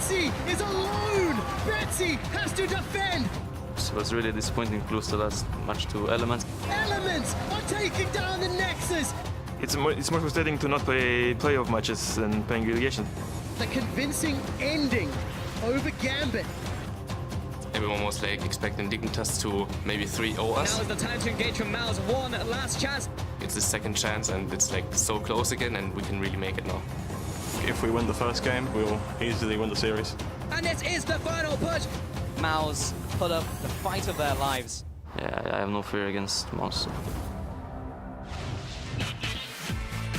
Betsy is alone! Betsy has to defend! It was really disappointing to lose the last match to Elements. Elements are taking down the Nexus! It's more frustrating to not play playoff matches than playing relegation. The convincing ending over Gambit. Everyone was like expecting Dignitas to maybe 3-0 us. Now is the time to engage from MOU's one last chance. It's the second chance and it's like so close again and we can really make it now. If we win the first game, we'll easily win the series. And this is the final push. MOU's put up the fight of their lives. Yeah, I have no fear against Mouse.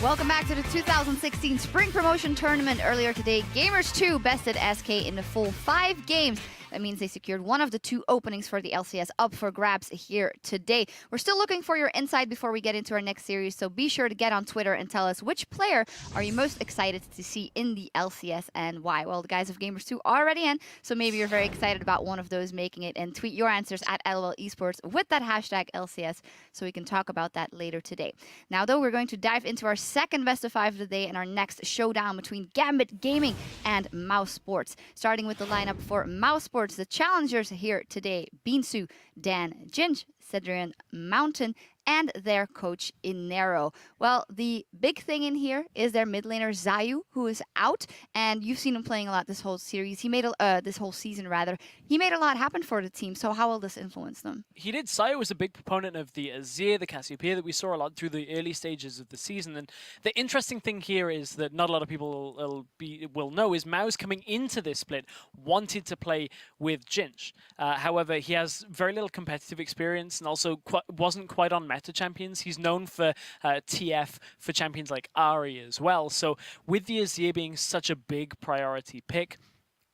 Welcome back to the 2016 Spring Promotion Tournament. Earlier today, Gamers 2 bested SK in the full 5 games. That means they secured one of the 2 openings for the LCS up for grabs here today. We're still looking for your insight before we get into our next series, so be sure to get on Twitter and tell us which player are you most excited to see in the LCS and why. Well, the guys of Gamers 2 are already in, so maybe you're very excited about one of those making it, and tweet your answers at LOL Esports with that hashtag LCS so we can talk about that later today. Now, though, we're going to dive into our second best of 5 of the day and our next showdown between Gambit Gaming and Mouse Sports. Starting with the lineup for Mouse Sports, the challengers here today: Binsu, Dan, Ginge, Cedrian, Mountain, and their coach Inero. Well, the big thing in here is their mid laner Zayu, who is out, and you've seen him playing a lot this whole series. He made this whole season rather. He made a lot happen for the team. So how will this influence them? He did. Zayu was a big proponent of the Azir, the Cassiopeia that we saw a lot through the early stages of the season. And the interesting thing here is that not a lot of people will know is MOU's coming into this split wanted to play with Ginge. However, he has very little competitive experience and also wasn't quite on meta champions. He's known for TF for champions like Ahri as well. So with the Azir being such a big priority pick,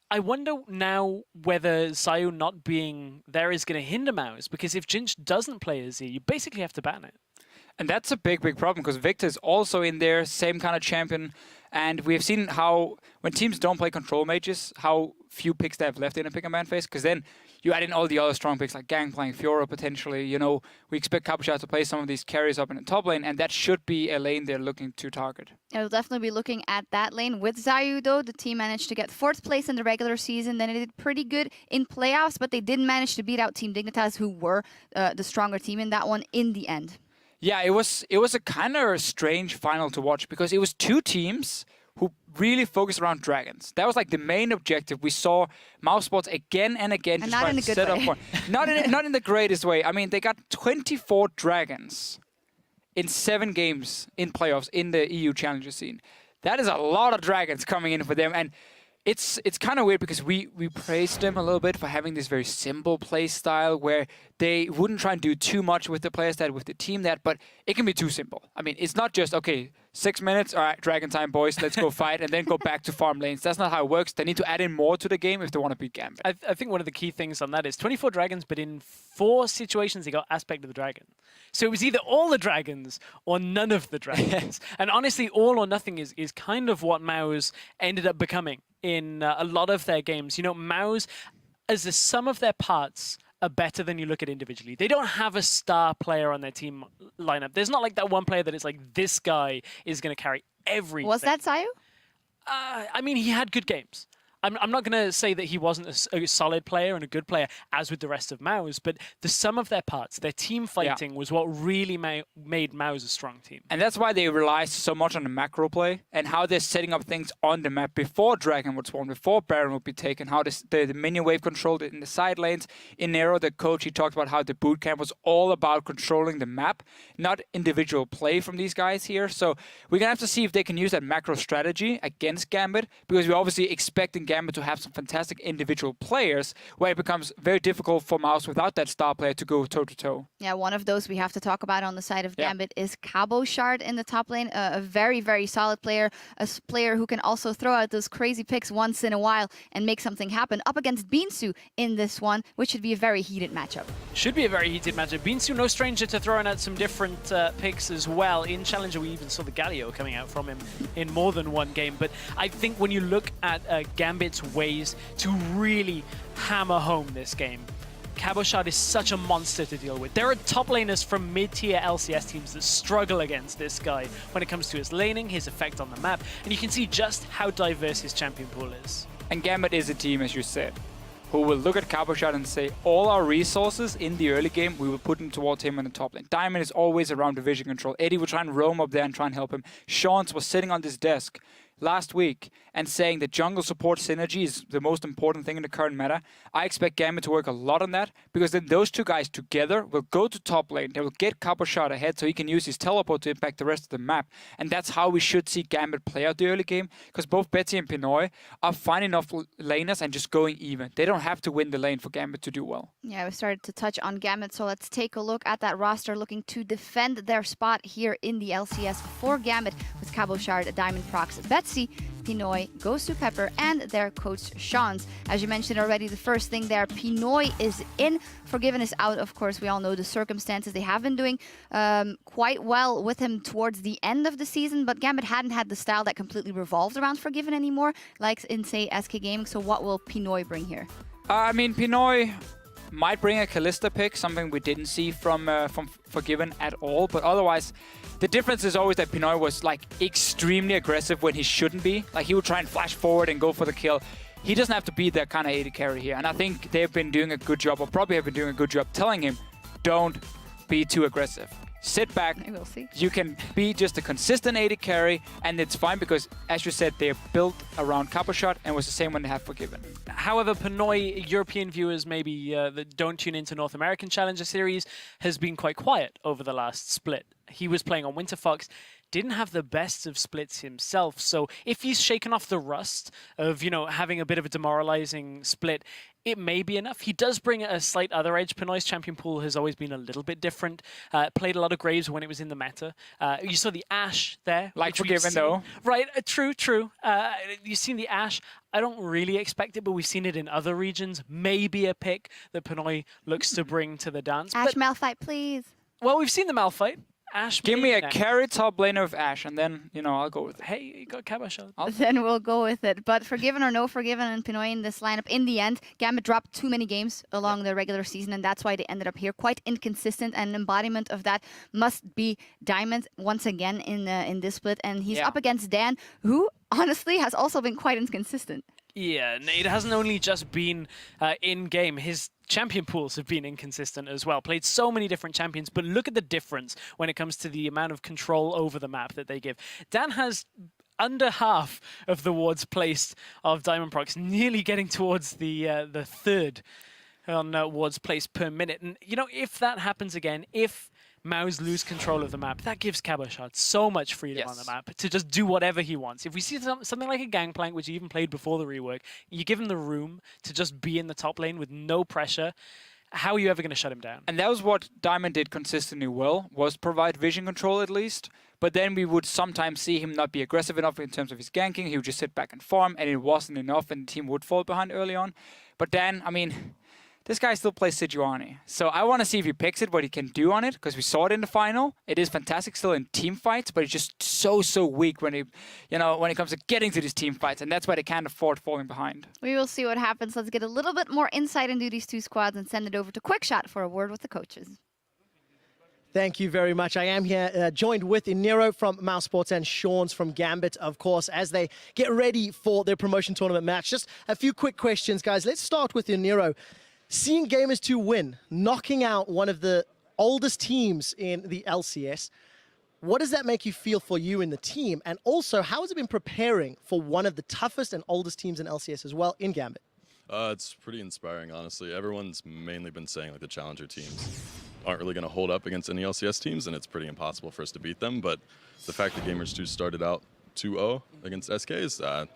I wonder now whether Zayu not being there is going to hinder MOU's, because if Ginge doesn't play Azir, you basically have to ban it. And that's a big problem, because Victor is also in there, same kind of champion. And we have seen how, when teams don't play control mages, how few picks they have left in a pick and ban phase, because then you add in all the other strong picks like Gangplank, Fiora potentially. You know, we expect Capuchat to play some of these carries up in the top lane, and that should be a lane they're looking to target. It'll definitely be looking at that lane. With Zayu, though, the team managed to get 4th place in the regular season. Then it did pretty good in playoffs, but they didn't manage to beat out Team Dignitas, who were the stronger team in that one in the end. Yeah, it was a kind of strange final to watch, because it was 2 teams who really focused around dragons. That was like the main objective. We saw Mouse Sports again and again and just trying to set up for. Not in the greatest way. I mean, they got 24 dragons in 7 games in playoffs in the EU Challenger scene. That is a lot of dragons coming in for them, and it's kind of weird, because we praised them a little bit for having this very simple play style where they wouldn't try and do too much with the players that with the team that, but it can be too simple. I mean, it's not just, okay, 6 minutes, all right, dragon time, boys, let's go fight, and then go back to farm lanes. That's not how it works. They need to add in more to the game if they want to beat Gambit. I think one of the key things on that is 24 dragons, but in 4 situations they got aspect of the dragon. So it was either all the dragons or none of the dragons. And honestly, all or nothing is kind of what MOU's ended up becoming in a lot of their games. You know, MOU's, as the sum of their parts, are better than you look at individually. They don't have a star player on their team lineup. There's not like that one player that is like, this guy is going to carry everything. Was that Zayu? I mean, he had good games. I'm not going to say that he wasn't a solid player and a good player, as with the rest of MOU's, but the sum of their parts, their team fighting, was what really made MOU's a strong team. And that's why they rely so much on the macro play and how they're setting up things on the map before Dragon would spawn, before Baron would be taken, how the minion wave controlled in the side lanes. In Nero, the coach, he talked about how the boot camp was all about controlling the map, not individual play from these guys here. So we're going to have to see if they can use that macro strategy against Gambit, because we're obviously expecting Gambit to have some fantastic individual players, where it becomes very difficult for MOU's without that star player to go toe-to-toe. Yeah, one of those we have to talk about on the side of Gambit is Cabochard in the top lane. A very, very solid player. A player who can also throw out those crazy picks once in a while and make something happen up against Binsu in this one, which should be a very heated matchup. Should be a very heated matchup. Binsu, no stranger to throwing out some different picks as well. In Challenger, we even saw the Galio coming out from him in more than one game. But I think when you look at Gambit's ways to really hammer home this game, Cabochard is such a monster to deal with. There are top laners from mid-tier LCS teams that struggle against this guy when it comes to his laning, his effect on the map, and you can see just how diverse his champion pool is. And Gambit is a team, as you said, who will look at Caboshot and say, all our resources in the early game, we will put them towards him in the top lane. Diamond is always around division control. Eddie will try and roam up there and try and help him. Sean's was sitting on this desk last week and saying that jungle support synergy is the most important thing in the current meta. I expect Gambit to work a lot on that, because then those two guys together will go to top lane. They will get Caboshot ahead so he can use his teleport to impact the rest of the map. And that's how we should see Gambit play out the early game, because both Betsy and Pinoy are fine enough laners and just going even. They don't have to win the lane for Gambit to do well. Yeah, we started to touch on Gambit, so let's take a look at that roster looking to defend their spot here in the LCS for Gambit with Caboshard, Diamond Prox, Betsy, Pinoy, Ghost to Pepper, and their coach Sean's. As you mentioned already, the first thing there, Pinoy is in. Forgiven is out, of course. We all know the circumstances. They have been doing quite well with him towards the end of the season, but Gambit hadn't had the style that completely revolved around Forgiven anymore, like in, say, SK Gaming. So what will Pinoy bring here? I mean, Pinoy might bring a Kalista pick, something we didn't see from Forgiven at all. But otherwise, the difference is always that Pinoy was like extremely aggressive when he shouldn't be. Like, he would try and flash forward and go for the kill. He doesn't have to be that kind of AD carry here. And I think they've been doing a good job, or probably have been doing a good job, telling him, don't be too aggressive. Sit back. We'll see. You can be just a consistent AD carry, and it's fine because, as you said, they're built around Caboshot, and it was the same when they have Forgiven. However, Pinoy, European viewers maybe that don't tune into North American Challenger Series, has been quite quiet over the last split. He was playing on Winter Fox, didn't have the best of splits himself, so if he's shaken off the rust of, you know, having a bit of a demoralizing split, it may be enough. He does bring a slight other edge. Pinoy's champion pool has always been a little bit different. Played a lot of Graves when it was in the meta. You saw the Ashe there. Like Forgiven, though. Right, true. You've seen the Ashe. I don't really expect it, but we've seen it in other regions. Maybe a pick that Pinoy looks to bring to the dance. Ashe Malphite, please. Well, we've seen the Malphite. Ashe, give me a next. carry top laner of Ashe, and then, you know, I'll go with it. Hey, you got Caboshot. Then we'll go with it. But Forgiven or no Forgiven and Pinoy in this lineup, in the end, Gambit dropped too many games along the regular season, and that's why they ended up here. Quite inconsistent, and an embodiment of that must be Diamond once again in this split. And he's up against Dan, who honestly has also been quite inconsistent. Yeah, it hasn't only just been in-game. His champion pools have been inconsistent as well. Played so many different champions, but look at the difference when it comes to the amount of control over the map that they give. Dan has under half of the wards placed of Diamond Prox, nearly getting towards the third on wards placed per minute. And, you know, if that happens again, if MOUs lose control of the map, that gives Caboshot so much freedom on the map to just do whatever he wants. If we see something like a Gangplank, which he even played before the rework, you give him the room to just be in the top lane with no pressure, how are you ever going to shut him down? And that was what Diamond did consistently well, was provide vision control at least. But then we would sometimes see him not be aggressive enough in terms of his ganking. He would just sit back and farm, and it wasn't enough, and the team would fall behind early on. But then, I mean, this guy still plays Sejuani. So I want to see if he picks it, what he can do on it, because we saw it in the final. It is fantastic still in team fights, but it's just so weak when it comes to getting to these team fights, and that's why they can't afford falling behind. We will see what happens. Let's get a little bit more insight into these two squads and send it over to Quickshot for a word with the coaches. Thank you very much. I am here joined with Inero from Mouse Sports and Sean's from Gambit, of course, as they get ready for their promotion tournament match. Just a few quick questions, guys. Let's start with Inero. Seeing Gamers 2 win, knocking out one of the oldest teams in the LCS, what does that make you feel for you in the team? And also, how has it been preparing for one of the toughest and oldest teams in LCS as well in Gambit? It's pretty inspiring, honestly. Everyone's mainly been saying like the challenger teams aren't really going to hold up against any LCS teams, and it's pretty impossible for us to beat them. But the fact that Gamers 2 started out 2-0 against SKs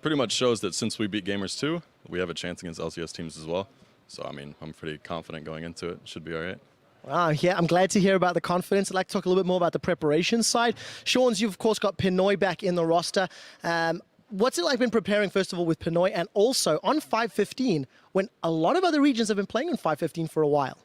pretty much shows that since we beat Gamers 2, we have a chance against LCS teams as well. So, I mean, I'm pretty confident going into it. Should be all right. Wow, yeah, I'm glad to hear about the confidence. I'd like to talk a little bit more about the preparation side. Sean's, you've, of course, got Pinoy back in the roster. What's it like been preparing, first of all, with Pinoy, and also on 5.15, when a lot of other regions have been playing on 5.15 for a while?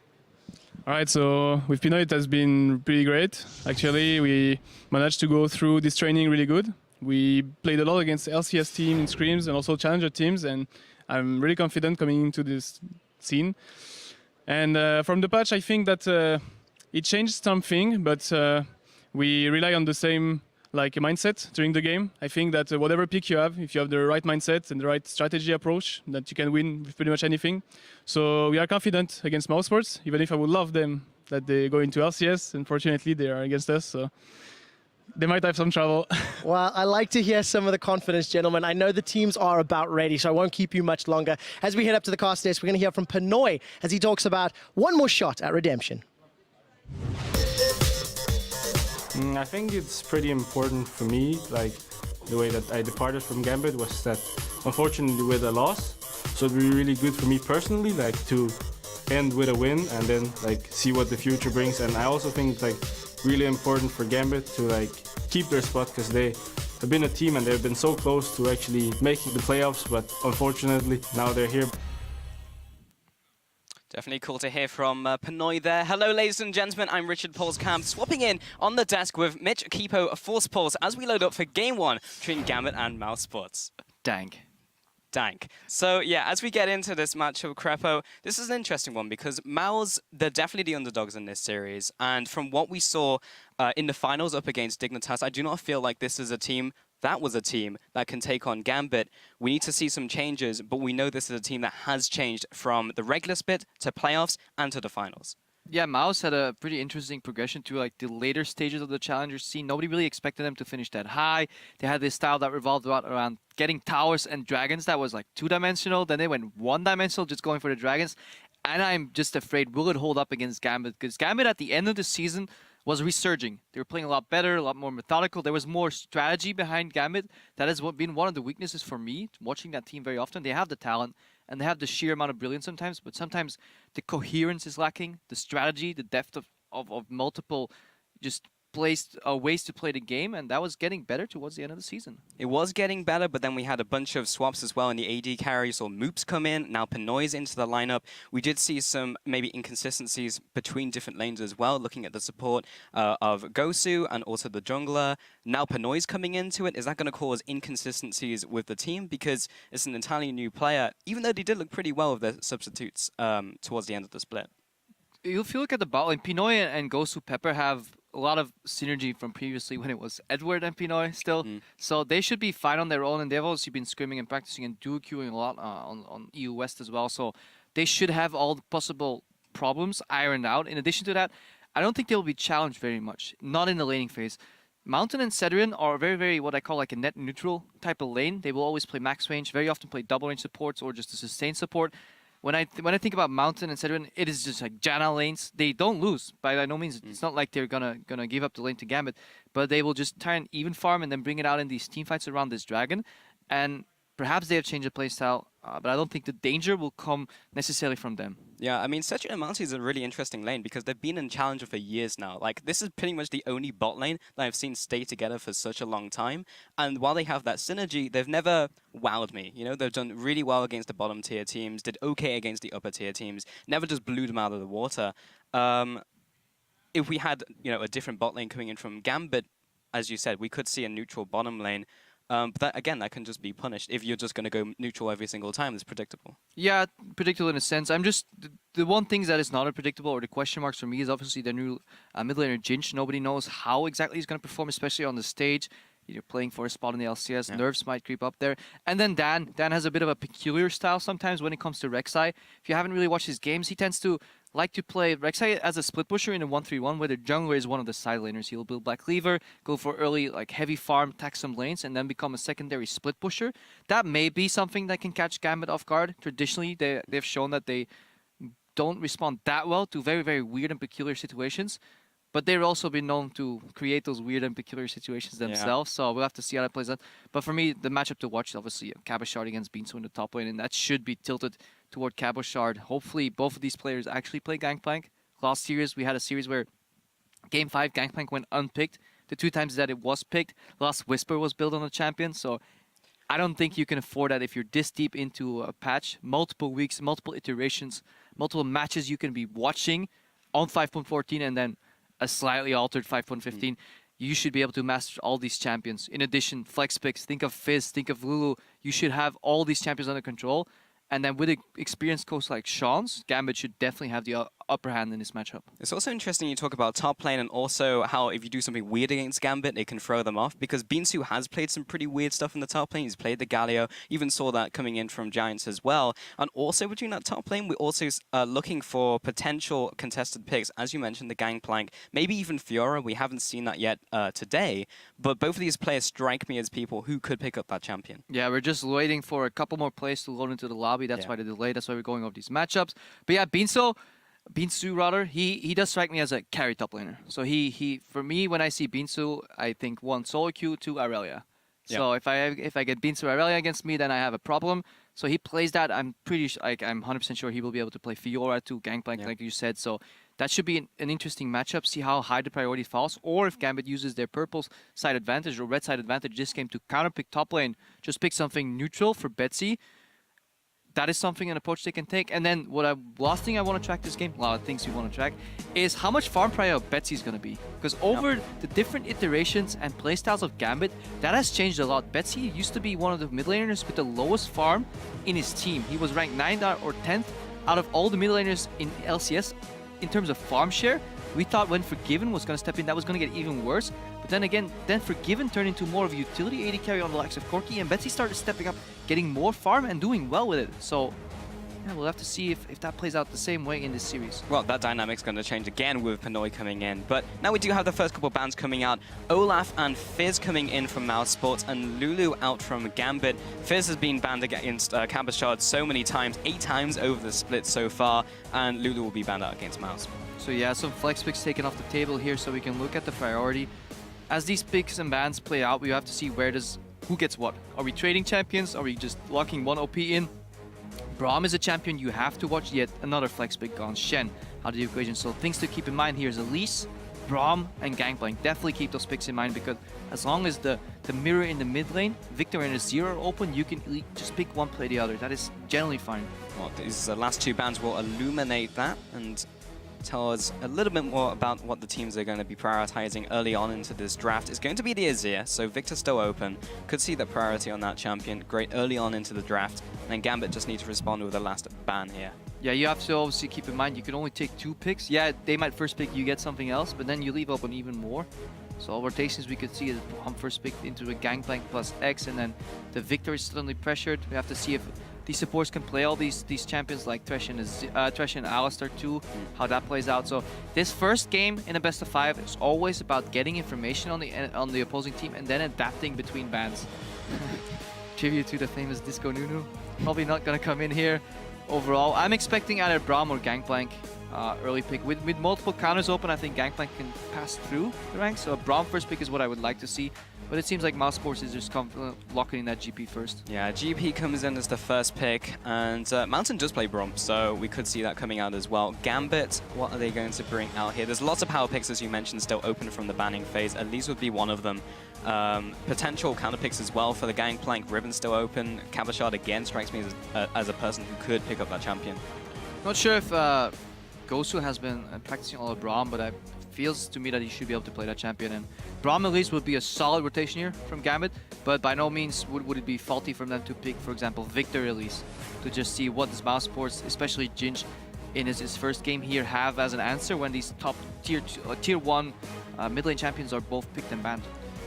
All right, so with Pinoy, it has been pretty great. Actually, we managed to go through this training really good. We played a lot against LCS team in scrims and also challenger teams, and I'm really confident coming into this scene. And from the patch, I think that it changed something, but we rely on the same like a mindset during the game. I think that whatever pick you have, if you have the right mindset and the right strategy approach, that you can win with pretty much anything. So we are confident against Mousesports, even if I would love them that they go into LCS. Unfortunately, they are against us, so they might have some trouble. Well, I like to hear some of the confidence, gentlemen. I know the teams are about ready, so I won't keep you much longer. As we head up to the cast desk, we're going to hear from Pinoy as he talks about one more shot at redemption. I think it's pretty important for me, like the way that I departed from Gambit was that unfortunately with a loss, so it'd be really good for me personally, like to end with a win and then like see what the future brings. And I also think it's like really important for Gambit to like keep their spot because they have been a team and they've been so close to actually making the playoffs, but unfortunately now they're here. Definitely cool to hear from Pinoy there. Hello, ladies and gentlemen. I'm Richard Polskamp, swapping in on the desk with Mitch Kipo Force Pulse as we load up for Game 1 between Gambit and Mousesports. Dank. So, yeah, as we get into this matchup, Crepo, this is an interesting one because Mouse, they're definitely the underdogs in this series. And from what we saw in the finals up against Dignitas, I do not feel like this is a team that can take on Gambit. We need to see some changes, but we know this is a team that has changed from the regular split to playoffs and to the finals. Yeah, Mouse had a pretty interesting progression to like the later stages of the Challenger scene. Nobody really expected them to finish that high. They had this style that revolved around getting towers and dragons that was like two-dimensional. Then they went one-dimensional, just going for the dragons. And I'm just afraid, will it hold up against Gambit? Because Gambit at the end of the season was resurging. They were playing a lot better, a lot more methodical. There was more strategy behind Gambit. That has been one of the weaknesses for me, watching that team very often. They have the talent, and they have the sheer amount of brilliance sometimes, but sometimes the coherence is lacking, the strategy, the depth of multiple just ways to play the game, and that was getting better towards the end of the season. It was getting better, but then we had a bunch of swaps as well in the AD carry. So Moops come in, now Pinoy's into the lineup. We did see some maybe inconsistencies between different lanes as well, looking at the support of Gosu and also the jungler. Now Pinoy's coming into it. Is that going to cause inconsistencies with the team? Because it's an entirely new player, even though they did look pretty well with their substitutes towards the end of the split. If you look at the bot lane, Pinoy and Gosu Pepper have a lot of synergy from previously when it was Edward and Pinoy still. So they should be fine on their own, and they've also been scrimming and practicing and duo queuing a lot on EU West as well. So they should have all the possible problems ironed out. In addition to that, I don't think they'll be challenged very much, not in the laning phase. Mountain and Cedrian are very, very what I call like a net neutral type of lane. They will always play max range, very often play double range supports or just a sustained support. When I think about Mountain and Cedrian, it is just like Janna lanes. They don't lose by no means. It's not like they're gonna give up the lane to Gambit, but they will just try and even farm and then bring it out in these team fights around this dragon. And perhaps they have changed the playstyle, but I don't think the danger will come necessarily from them. Yeah, I mean, Cedric and Mounty is a really interesting lane because they've been in Challenger for years now. Like, this is pretty much the only bot lane that I've seen stay together for such a long time. And while they have that synergy, they've never wowed me. You know, they've done really well against the bottom tier teams, did okay against the upper tier teams, never just blew them out of the water. If we had, you know, a different bot lane coming in from Gambit, as you said, we could see a neutral bottom lane. But that, again, that can just be punished. If you're just going to go neutral every single time, it's predictable. Yeah, predictable in a sense. I'm just... The one thing that is not unpredictable, or the question marks for me, is obviously the new mid laner Jinch. Nobody knows how exactly he's going to perform, especially on the stage. You're playing for a spot in the LCS. Yeah. Nerves might creep up there. And then Dan. Dan has a bit of a peculiar style sometimes when it comes to Rek'Sai. If you haven't really watched his games, he tends to like to play Rek'Sai as a split pusher in a 1-3-1, where the jungler is one of the side laners. He'll build Black Cleaver, go for early like heavy farm, attack some lanes, and then become a secondary split pusher. That may be something that can catch Gambit off guard. Traditionally, they've shown that they don't respond that well to very, very weird and peculiar situations. But they've also been known to create those weird and peculiar situations themselves, so we'll have to see how that plays out. But for me, the matchup to watch is obviously Cabochard against Beansu in the top lane, and that should be tilted toward Cabochard. Hopefully, both of these players actually play Gangplank. Last series, we had a series where Game 5, Gangplank went unpicked. The 2 times that it was picked, Last Whisper was built on the champion, so I don't think you can afford that if you're this deep into a patch. Multiple weeks, multiple iterations, multiple matches you can be watching on 5.14 and then a slightly altered 5.15, you should be able to master all these champions. In addition, flex picks, think of Fizz, think of Lulu. You should have all these champions under control. And then with an experienced coach like Sean's, Gambit should definitely have the upper hand in this matchup. It's also interesting you talk about top lane and also how if you do something weird against Gambit, it can throw them off, because Binsu has played some pretty weird stuff in the top lane. He's played the Galio, even saw that coming in from Giants as well. And also between that top lane, we're also looking for potential contested picks. As you mentioned, the Gangplank, maybe even Fiora. We haven't seen that yet today, but both of these players strike me as people who could pick up that champion. Yeah, we're just waiting for a couple more players to load into the lobby. That's why the delay. That's why we're going over these matchups. But yeah, Binsu rather, he does strike me as a carry top laner. So he for me, when I see Binsu, I think 1 solo queue, 2 Irelia. So if I get Binsu Irelia against me, then I have a problem. So he plays that. I'm pretty I'm 100% sure he will be able to play Fiora to Gangplank, like you said. So that should be an interesting matchup. See how high the priority falls, or if Gambit uses their purple side advantage or red side advantage this game to counter pick top lane, just pick something neutral for Betsy. That is something, an approach they can take. And then last thing I want to track this game, a lot of things we want to track, is how much farm prior Betsy is going to be. Because over the different iterations and playstyles of Gambit, that has changed a lot. Betsy used to be one of the mid laners with the lowest farm in his team. He was ranked 9th or 10th out of all the mid laners in LCS in terms of farm share. We thought when Forgiven was going to step in, that was going to get even worse. But then again, Forgiven turned into more of a utility AD carry on the likes of Corki, and Betsy started stepping up, getting more farm and doing well with it. So yeah, we'll have to see if that plays out the same way in this series. Well, that dynamic's going to change again with Pinoy coming in. But now we do have the first couple bans coming out. Olaf and Fizz coming in from Mouse Sports, and Lulu out from Gambit. Fizz has been banned against Campus Shard so many times, 8 times over the split so far, and Lulu will be banned out against Mouse. So yeah, some flex picks taken off the table here so we can look at the priority. As these picks and bans play out, we have to see who gets what. Are we trading champions? Are we just locking one OP in? Braum is a champion you have to watch, yet another flex pick gone. Shen out of the equation. So things to keep in mind here is Elise, Braum, and Gangplank. Definitely keep those picks in mind, because as long as the mirror in the mid lane, Victor and a Zero are open, you can just pick one, play the other. That is generally fine. Well, these last 2 bans will illuminate that and tell us a little bit more about what the teams are going to be prioritizing early on into this draft. It's going to be the Azir, so Victor's still open. Could see the priority on that champion. Great early on into the draft. And then Gambit just needs to respond with the last ban here. Yeah, you have to obviously keep in mind you can only take 2 picks. Yeah, they might first pick, you get something else, but then you leave open even more. So all rotations we could see is Braum first picked into a Gangplank plus X, and then the Victor is suddenly pressured. We have to see if these supports can play all these champions like Thresh and Alistar too, how that plays out. So this first game in a best of 5 is always about getting information on the opposing team and then adapting between bans. Tribute to the famous Disco Nunu. Probably not gonna come in here. Overall, I'm expecting either Braum or Gangplank early pick. With multiple counters open, I think Gangplank can pass through the ranks. So a Braum first pick is what I would like to see. But it seems like Mouse Sports is just locking in that GP first. Yeah, GP comes in as the first pick, and Mountain does play Braum, so we could see that coming out as well. Gambit, what are they going to bring out here? There's lots of power picks, as you mentioned, still open from the banning phase. Elise would be one of them. Potential counter picks as well for the Gangplank. Ribbon still open. Cabashard again strikes me as a person who could pick up that champion. Not sure if Gosu has been practicing all of Braum, but it feels to me that he should be able to play that champion. And Braum Elise would be a solid rotation here from Gambit, but by no means would it be faulty for them to pick, for example, Victor Elise, to just see what does Mouse Sports, especially Jinj, in his first game here have as an answer when these top tier 1 mid lane champions are both picked and banned.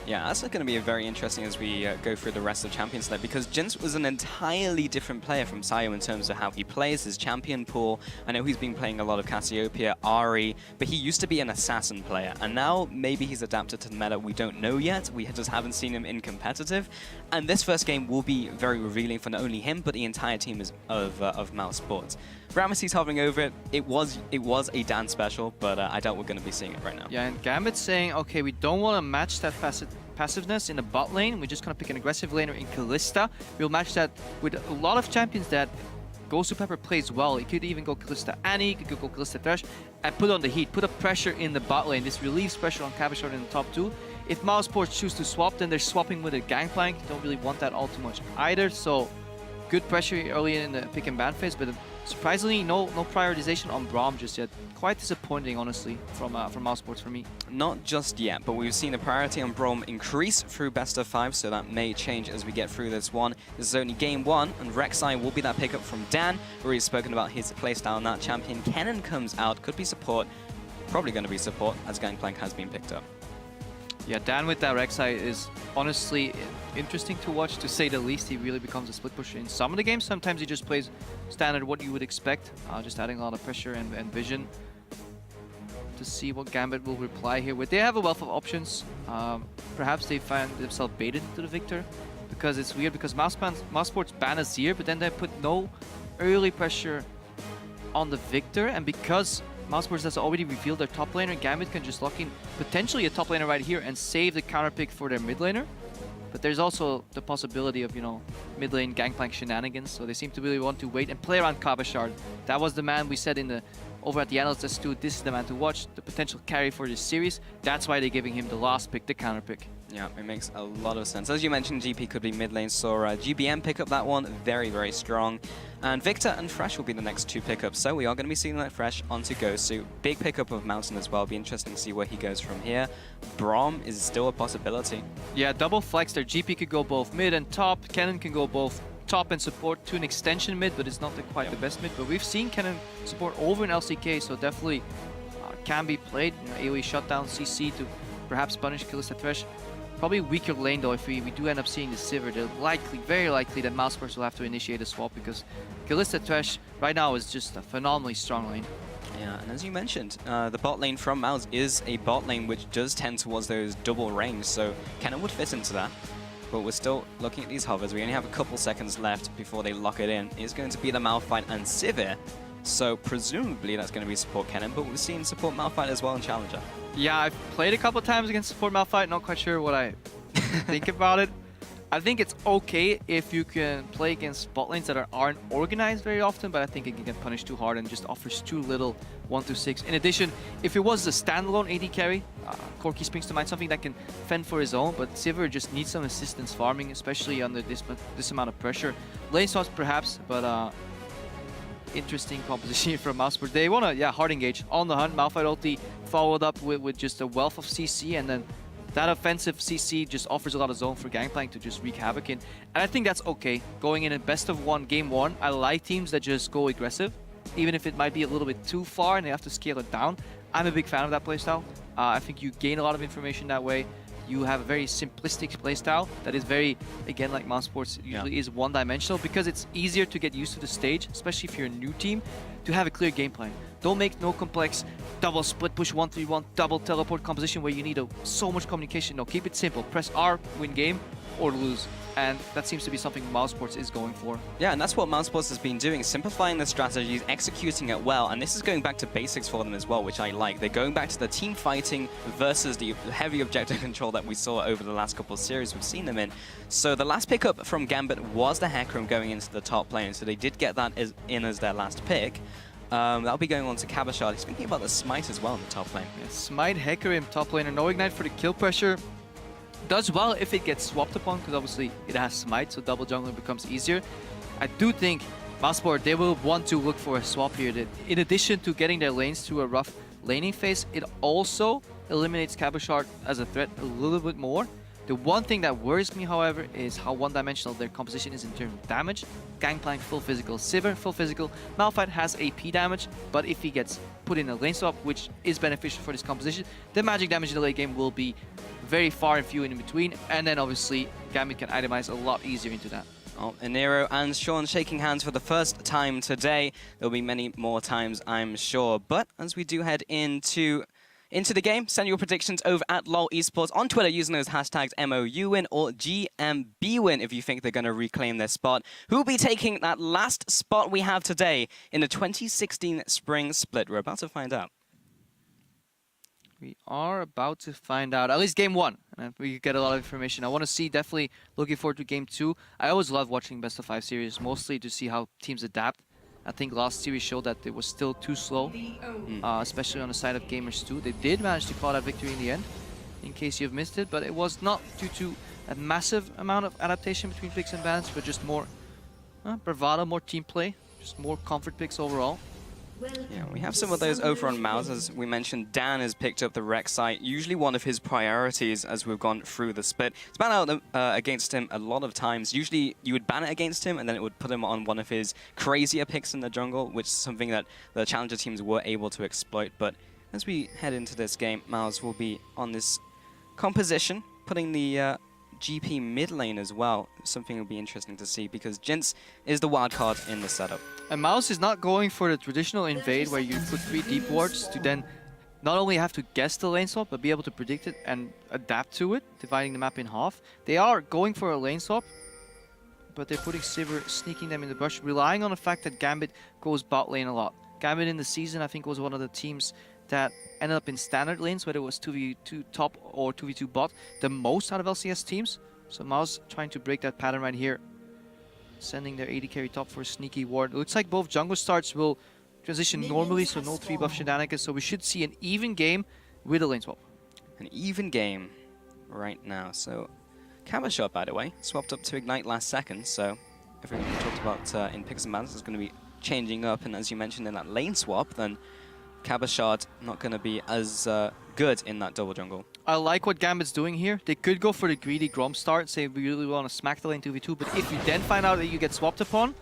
Yeah, that's going to be very interesting as we go through the rest of Champions League, because Jins was an entirely different player from Sayo in terms of how he plays, his champion pool. I know he's been playing a lot of Cassiopeia, Ahri, but he used to be an assassin player, and now maybe he's adapted to the meta. We don't know yet. We just haven't seen him in competitive, and this first game will be very revealing for not only him, but the entire team of Mouse Sports. Ramesses hovering over it. It was a dance special, but I doubt we're going to be seeing it right now. Yeah, and Gambit's saying, okay, we don't want to match that passiveness in the bot lane. We're just going to pick an aggressive laner in Kalista. We'll match that with a lot of champions that Gosu Pepper plays well. He could even go Kalista Annie, he could go Kalista Thresh, and put on the heat, put a pressure in the bot lane. This relieves pressure on Cabashard in the top 2. If Mouse Sports choose to swap, then they're swapping with a Gangplank. Don't really want that all too much either, so good pressure early in the pick and ban phase, but surprisingly, no prioritization on Braum just yet. Quite disappointing, honestly, from Mouse Sports for me. Not just yet, but we've seen the priority on Braum increase through best of 5, so that may change as we get through this one. This is only game 1, and Rek'Sai will be that pickup from Dan. We've already spoken about his playstyle on that champion. Kennen comes out, could be support, probably going to be support, as Gangplank has been picked up. Yeah, Dan with that Rek'Sai is honestly interesting to watch, to say the least. He really becomes a split pusher in some of the games. Sometimes he just plays standard what you would expect, just adding a lot of pressure and vision. To see what Gambit will reply here with. They have a wealth of options. Perhaps they find themselves baited to the Victor, because it's weird, because Mouse Sports ban Azir, but then they put no early pressure on the Victor, and because Mouse Sports has already revealed their top laner, Gambit can just lock in potentially a top laner right here and save the counter pick for their mid laner. But there's also the possibility of, you know, mid lane Gangplank shenanigans, so they seem to really want to wait and play around Kabashard. That was the man we said in the over at the Analyst S2, this is the man to watch, the potential carry for this series. That's why they're giving him the last pick, the counter pick. Yeah, it makes a lot of sense. As you mentioned, GP could be mid lane, so GBM pick up that one, very, very strong. And Victor and Fresh will be the next 2 pickups, so we are going to be seeing that Fresh onto Gosu. Big pickup of Mountain as well, be interesting to see where he goes from here. Braum is still a possibility. Yeah, double flex there. GP could go both mid and top. Kennen can go both top and support to an extension mid, but it's not quite the best mid. But we've seen Kennen support over in LCK, so definitely can be played. You know, AoE shutdown, CC to perhaps punish Kalista Thresh. Probably weaker lane though. If we do end up seeing the Sivir, they're likely, very likely that Mouse Sports will have to initiate a swap, because Kalista Thresh right now is just a phenomenally strong lane. Yeah, and as you mentioned, the bot lane from Mouse is a bot lane which does tend towards those double range, so Kennen would fit into that. But we're still looking at these hovers. We only have a couple seconds left before they lock it in. It's going to be the Malphite and Sivir, so presumably that's going to be support Kennen, but we've seen support Malphite as well in Challenger. Yeah, I've played a couple times against support Malphite, not quite sure what I think about it. I think it's okay if you can play against bot lanes that aren't organized very often, but I think it can get punished too hard and just offers too little 1-6. In addition, if it was a standalone AD carry, Corki springs to mind, something that can fend for his own, but Sivir just needs some assistance farming, especially under this amount of pressure. Lane swaps perhaps, but interesting composition from Mouse Sports. They want to, hard engage on the hunt. Malphite ulti followed up with just a wealth of CC, and then that offensive CC just offers a lot of zone for Gangplank to just wreak havoc in. And I think that's okay. Going in a best of 1, game 1, I like teams that just go aggressive, even if it might be a little bit too far and they have to scale it down. I'm a big fan of that playstyle. I think you gain a lot of information that way. You have a very simplistic playstyle that is very, again, like Mouse Sports usually is one-dimensional, because it's easier to get used to the stage, especially if you're a new team, to have a clear game plan. Don't make no complex double split push 1-3-1 double teleport composition where you need so much communication. No, keep it simple. Press R, win game, or lose. And that seems to be something Mouse Sports is going for. Yeah, and that's what Mouse Sports has been doing, simplifying the strategies, executing it well, and this is going back to basics for them as well, which I like. They're going back to the team fighting versus the heavy objective control that we saw over the last couple of series we've seen them in. So the last pickup from Gambit was the Hecarim going into the top lane, so they did get that in as their last pick. That'll be going on to Kabashard. Speaking about the Smite as well in the top lane. Yeah, Smite, Hecarim, top laner, no ignite for the kill pressure. Does well if it gets swapped upon, because obviously it has Smite, so double jungler becomes easier. I do think Mousesports, they will want to look for a swap here. That in addition to getting their lanes through a rough laning phase, it also eliminates Kabashard as a threat a little bit more. The one thing that worries me, however, is how one-dimensional their composition is in terms of damage. Gangplank full physical, Sivir full physical. Malphite has AP damage, but if he gets put in a lane swap, which is beneficial for this composition, the magic damage in the late game will be very far and few in between, and then obviously Gambit can itemize a lot easier into that. Oh, Enero and Sean shaking hands for the first time today. There'll be many more times, I'm sure. But as we do head into the game, send your predictions over at LOL Esports on Twitter using those hashtags MOU win or GMB win if you think they're going to reclaim their spot. Who will be taking that last spot we have today in the 2016 Spring Split? We're about to find out. We are about to find out, at least game 1, and we get a lot of information. I want to see, definitely looking forward to game 2. I always love watching best of 5 series, mostly to see how teams adapt. I think last series showed that it was still too slow, especially on the side of Gamers 2. They did manage to call that victory in the end, in case you've missed it, but it was not due to a massive amount of adaptation between picks and bans, but just more bravado, more team play. Just more comfort picks overall. Yeah, we have some of those over on MOUs. As we mentioned, Dan has picked up the Rex site, usually one of his priorities as we've gone through the split. It's banned out against him a lot of times. Usually you would ban it against him and then it would put him on one of his crazier picks in the jungle, which is something that the challenger teams were able to exploit. But as we head into this game, MOUs will be on this composition, putting the GP mid lane as well. Something will be interesting to see because Jinx is the wild card in the setup. And Mouse is not going for the traditional invade where you put 3 deep wards to then not only have to guess the lane swap, but be able to predict it and adapt to it, dividing the map in half. They are going for a lane swap, but they're putting Sivir, sneaking them in the bush, relying on the fact that Gambit goes bot lane a lot. Gambit in the season, I think, was one of the teams that ended up in standard lanes, whether it was 2v2 top or 2v2 bot, the most out of LCS teams. So Mouse trying to break that pattern right here. Sending their AD carry top for a sneaky ward. It looks like both jungle starts will transition normally, so no 3-buff shenanigans. So we should see an even game with a lane swap. An even game right now. So Cabashot, by the way, swapped up to Ignite last second. So everything we talked about in picks and bans is going to be changing up. And as you mentioned in that lane swap, then Cabashot not going to be as good in that double jungle. I like what Gambit's doing here. They could go for the greedy Grom start, say we really want to smack the lane 2v2, but if you then find out that you get swapped upon,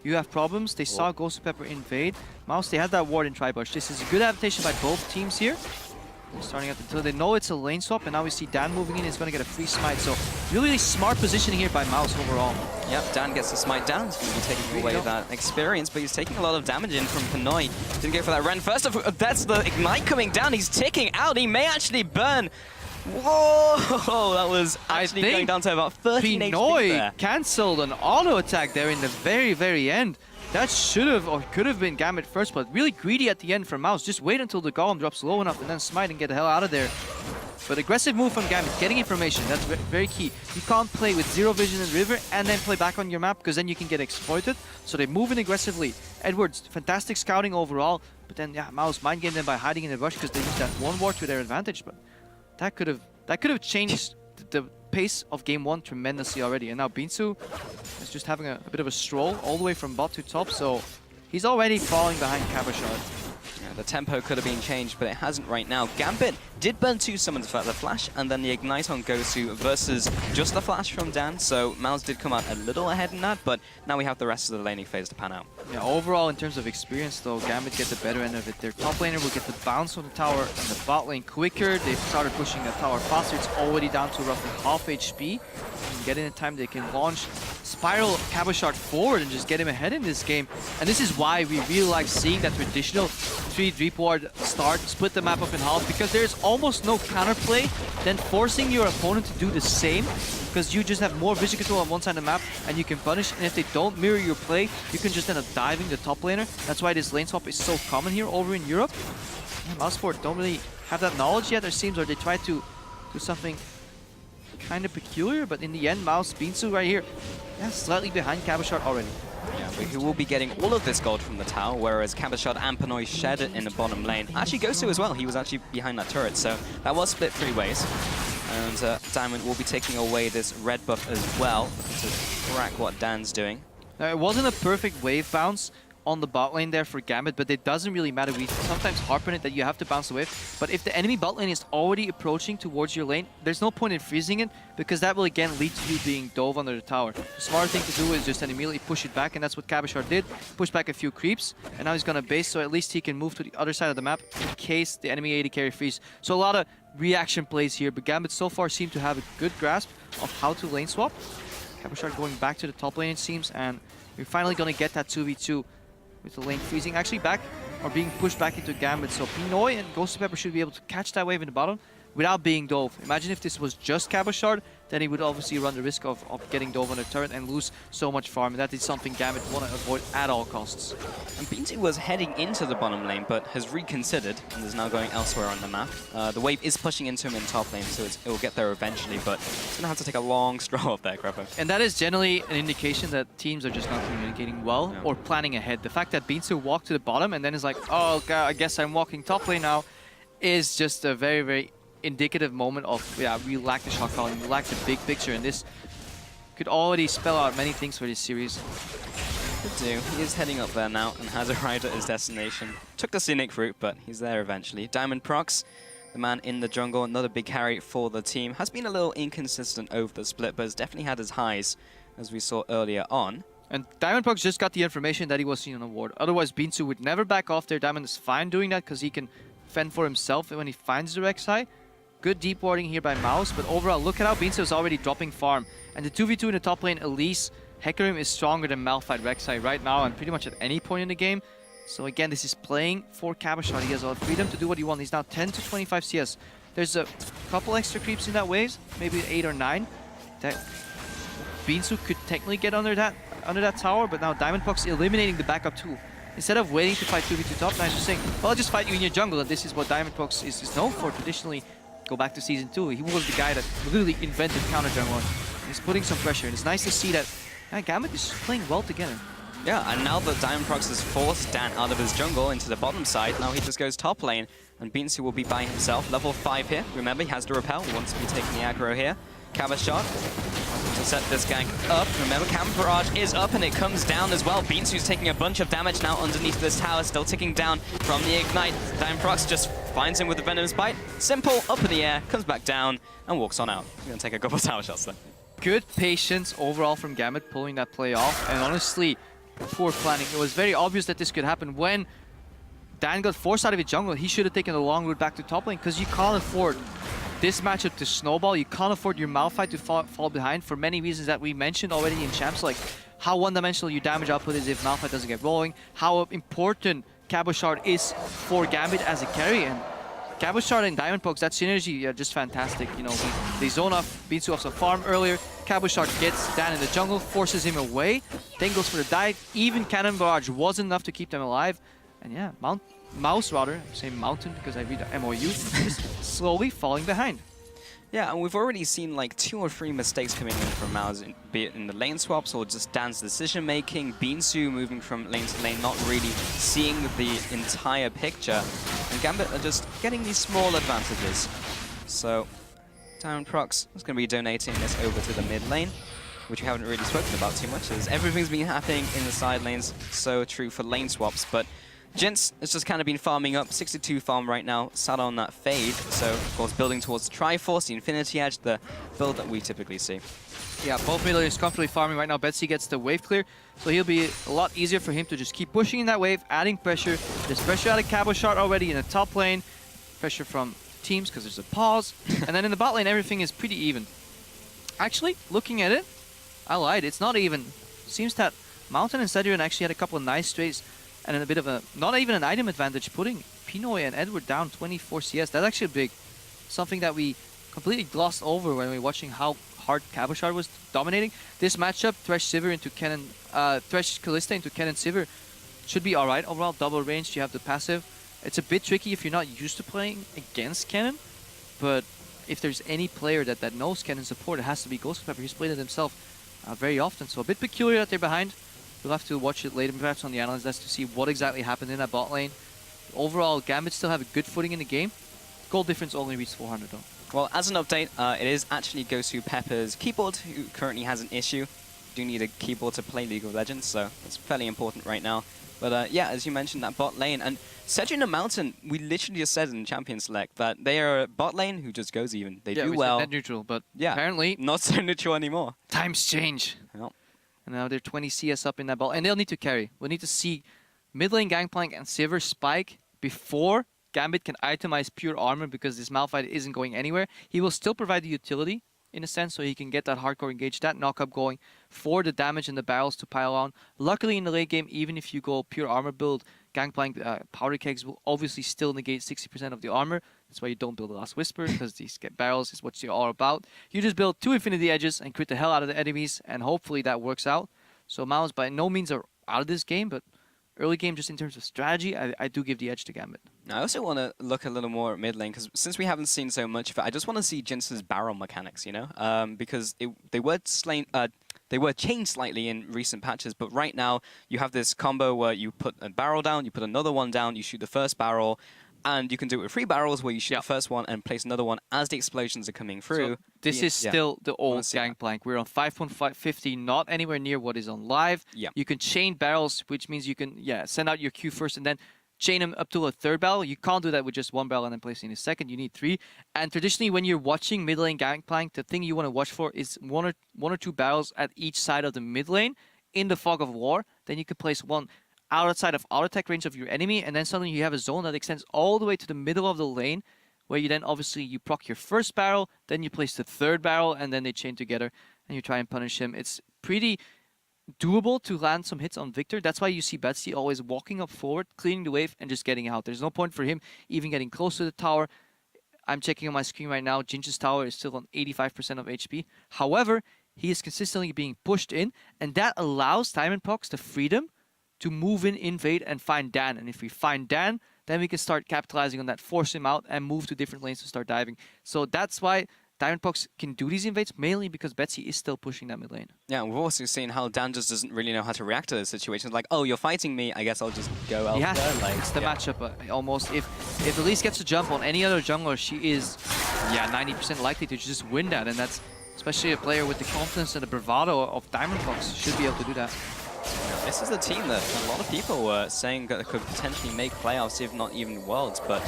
you have problems. They saw Ghost Pepper invade. Mouse, they had that ward in Tribush. This is a good adaptation by both teams here. They're starting out until they know it's a lane swap, and now we see Dan moving in. He's going to get a free smite. So really smart positioning here by Mouse overall. Yep, Dan gets the smite down. He's going to be taking away that experience, but he's taking a lot of damage in from Pinoy. Didn't go for that Ren first. That's the Ignite coming down. He's ticking out. He may actually burn. Whoa, that was actually going down to about 13 HP Pinoy cancelled an auto attack there in the very end. That should have or could have been Gambit first, but really greedy at the end from Mouse. Just wait until the Golem drops low enough and then smite and get the hell out of there. But aggressive move from Gambit, getting information, that's very key. You can't play with zero vision in River and then play back on your map because then you can get exploited. So they move in aggressively. Edwards, fantastic scouting overall, but then yeah, Mouse mind game them by hiding in the bush because they use that one ward to their advantage. But that could have changed the pace of game 1 tremendously already. And now Binsu is just having a bit of a stroll all the way from bot to top, so he's already falling behind Cabashot. Yeah, the tempo could have been changed, but it hasn't right now. Gambit did burn 2 summons for the flash, and then the Ignite on Gosu versus just the flash from Dan, so Mouse did come out a little ahead in that, but now we have the rest of the laning phase to pan out. Yeah, overall in terms of experience though, Gambit gets the better end of it. Their top laner will get the bounce on the tower and the bot lane quicker. They've started pushing the tower faster. It's already down to roughly half HP. And get in the time they can launch Spiral Cabashot forward and just get him ahead in this game. And this is why we really like seeing that traditional 3 deep ward start, split the map up in half, because there's almost no counterplay than forcing your opponent to do the same, because you just have more vision control on one side of the map and you can punish, and if they don't mirror your play, you can just end up diving the top laner. That's why this lane swap is so common here over in Europe. Yeah, Mouseport don't really have that knowledge yet, it seems, or they try to do something kind of peculiar, but in the end, Mouse, Binsu right here, yeah, slightly behind Cabashot already. Yeah, but he will be getting all of this gold from the tower, whereas Cabashot and Pinoy shared it in the bottom lane. Actually, Gosu as well, he was actually behind that turret, so that was split 3 ways. And Diamond will be taking away this red buff as well to track what Dan's doing. Now, it wasn't a perfect wave bounce on the bot lane there for Gambit, but it doesn't really matter. We sometimes harp on it that you have to bounce the wave, but if the enemy bot lane is already approaching towards your lane, there's no point in freezing it, because that will again lead to you being dove under the tower. The smart thing to do is just then immediately push it back, and that's what Cabashot did. Push back a few creeps, and now he's gonna base, so at least he can move to the other side of the map in case the enemy AD carry freeze. So a lot of reaction plays here, but Gambit so far seem to have a good grasp of how to lane swap. Cabashot going back to the top lane, it seems, and we're finally gonna get that 2v2 with the lane freezing actually back or being pushed back into Gambit. So Pinoy and Ghost Pepper should be able to catch that wave in the bottom without being dove. Imagine if this was just Cabashot, then he would obviously run the risk of getting dove on the turret and lose so much farm. And that is something Gambit want to avoid at all costs. And Binsu was heading into the bottom lane, but has reconsidered and is now going elsewhere on the map. The wave is pushing into him in top lane, so it will get there eventually, but it's going to have to take a long stroll up there, Grappo. And that is generally an indication that teams are just not communicating well or planning ahead. The fact that Binsu walked to the bottom and then is like, oh, I guess I'm walking top lane now, is just a very indicative moment of, yeah, we lack the shot calling, we lack the big picture, and this could already spell out many things for this series. Could do. He is heading up there now and has arrived at his destination. Took the scenic route, but he's there eventually. Diamond Prox, the man in the jungle, another big carry for the team. Has been a little inconsistent over the split, but has definitely had his highs, as we saw earlier on. And Diamond Prox just got the information that he was seen on a ward. Otherwise, Binsu would never back off there. Diamond is fine doing that because he can fend for himself when he finds the Rek'Sai. Good deep warding here by Mouse, but overall, look at how Binsu is already dropping farm. And the 2v2 in the top lane, Elise, Hecarim is stronger than Malphite Rek'Sai right now and pretty much at any point in the game. So again, this is playing for Cabochard. He has all the freedom to do what he wants. He's now 10 to 25 CS. There's a couple extra creeps in that waves, maybe 8 or 9. That Binsu could technically get under that tower, but now Diamond Prox eliminating the backup too. Instead of waiting to fight 2v2 top, now he's just saying, well, I'll just fight you in your jungle, and this is what Diamond Prox is known for traditionally. Go back to Season 2, he was the guy that literally invented counter jungle. He's putting some pressure, and it's nice to see that Gambit is playing well together. Yeah, and now that Diamond Prox has forced Dan out of his jungle into the bottom side, now he just goes top lane, and Binsu will be by himself. Level 5 here. Remember, he has the repel, wants to be taking the aggro here. Cabochard to set this gank up. Remember, Cam Barrage is up, and it comes down as well. Binsu's taking a bunch of damage now underneath this tower, still ticking down from the Ignite. Diamond Prox just finds him with the Venomous Bite. Simple, up in the air, comes back down, and walks on out. He's going to take a couple of tower shots there. Good patience overall from Gambit pulling that play off, and honestly, poor planning. It was very obvious that this could happen when Dan got forced out of his jungle. He should have taken the long route back to top lane because you can't afford this matchup to snowball. You can't afford your Malphite to fall behind for many reasons that we mentioned already in Champs, like how one-dimensional your damage output is if Malphite doesn't get rolling, how important Cabochard is for Gambit as a carry, and Cabochard and Diamond Prox, that synergy are just fantastic. You know, they zone off Binsu off some farm earlier. Cabochard gets Dan in the jungle, forces him away, then goes for the dive. Even Cannon Barrage wasn't enough to keep them alive. And yeah, Mouse rather, I'm saying Mountain because I read the MOU, just slowly falling behind. Yeah, and we've already seen like 2 or 3 mistakes coming in from Mouse, be it in the lane swaps or just Dan's decision making. Binsu moving from lane to lane, not really seeing the entire picture. And Gambit are just getting these small advantages. So, Diamond Prox is going to be donating this over to the mid lane, which we haven't really spoken about too much, as everything's been happening in the side lanes. So true for lane swaps, but Jinx has just kind of been farming up, 62 farm right now, sat on that fade, so of course building towards the Triforce, the Infinity Edge, the build that we typically see. Yeah, both mid laners comfortably farming right now. Betsy gets the wave clear, so he'll be a lot easier for him to just keep pushing in that wave, adding pressure. There's pressure out of Cabochard already in the top lane, pressure from teams because there's a pause, and then in the bot lane everything is pretty even. Actually, looking at it, I lied, it's not even. Seems that Mountain and Cedric actually had a couple of nice strays, and then a bit of a, not even an item advantage, putting Pinoy and Edward down 24 CS. That's actually big. Something that we completely glossed over when we were watching how hard Cabochard was dominating. This matchup, Thresh Sivir into Kennen, Thresh Kalista into Kennen Sivir should be alright. Overall, double range, you have the passive. It's a bit tricky if you're not used to playing against Kennen, but if there's any player that knows Kennen support, it has to be Ghost Pepper. He's played it himself very often, so a bit peculiar that they're behind. We'll have to watch it later, perhaps on the analyst desk, to see what exactly happened in that bot lane. Overall, Gambit still have a good footing in the game. Goal difference only reached 400 though. Well, as an update, it is actually Gosu Pepper's keyboard who currently has an issue. Do need a keyboard to play League of Legends, so it's fairly important right now. But yeah, as you mentioned, that bot lane, and Cedric and Mountain, we literally just said in Champion Select that they are a bot lane who just goes even. They do well. Net neutral, but yeah, apparently not so neutral anymore. Times change. Yep. And now they're 20 CS up in that ball, and they'll need to carry. We'll need to see mid lane Gangplank and Sivir spike before Gambit can itemize pure armor, because this Malphite isn't going anywhere. He will still provide the utility in a sense, so he can get that hardcore engage, that knock-up going for the damage and the barrels to pile on. Luckily in the late game, even if you go pure armor build, Gangplank powder kegs will obviously still negate 60% of the armor. That's why you don't build the Last Whisper, because these barrels is what you're all about. You just build 2 Infinity Edges and crit the hell out of the enemies, and hopefully that works out. So Mouse by no means are out of this game, but early game, just in terms of strategy, I do give the edge to Gambit. I also want to look a little more at mid lane, because since we haven't seen so much of it, I just want to see Jinx's barrel mechanics, you know? Because they were changed slightly in recent patches, but right now you have this combo where you put a barrel down, you put another one down, you shoot the first barrel, And you can do it with 3 barrels where you shoot the first one and place another one as the explosions are coming through. So this is still the old Gangplank. We're on 5.50, not anywhere near what is on live. You can chain barrels, which means you can send out your Q first and then chain them up to a 3rd barrel. You can't do that with just 1 barrel and then placing a 2nd. You need 3. And traditionally, when you're watching mid lane Gangplank, the thing you want to watch for is one or two barrels at each side of the mid lane in the fog of war. Then you can place one outside of auto attack range of your enemy, and then suddenly you have a zone that extends all the way to the middle of the lane, where you then obviously you proc your 1st barrel, then you place the 3rd barrel, and then they chain together, and you try and punish him. It's pretty doable to land some hits on Victor. That's why you see Betsy always walking up forward, cleaning the wave, and just getting out. There's no point for him even getting close to the tower. I'm checking on my screen right now. Jinx's tower is still on 85% of HP. However, he is consistently being pushed in, and that allows Diamondpox the freedom to move in, invade, and find Dan. And if we find Dan, then we can start capitalizing on that, force him out, and move to different lanes to start diving. So that's why Diamondpox can do these invades, mainly because Betsy is still pushing that mid lane. Yeah, we've also seen how Dan just doesn't really know how to react to those situations. Like, oh, you're fighting me, I guess I'll just go elsewhere. Like, it's the matchup almost. If Elise gets a jump on any other jungler, she is 90% likely to just win that. And that's especially a player with the confidence and the bravado of Diamondpox should be able to do that. This is a team that a lot of people were saying that could potentially make playoffs, if not even worlds, but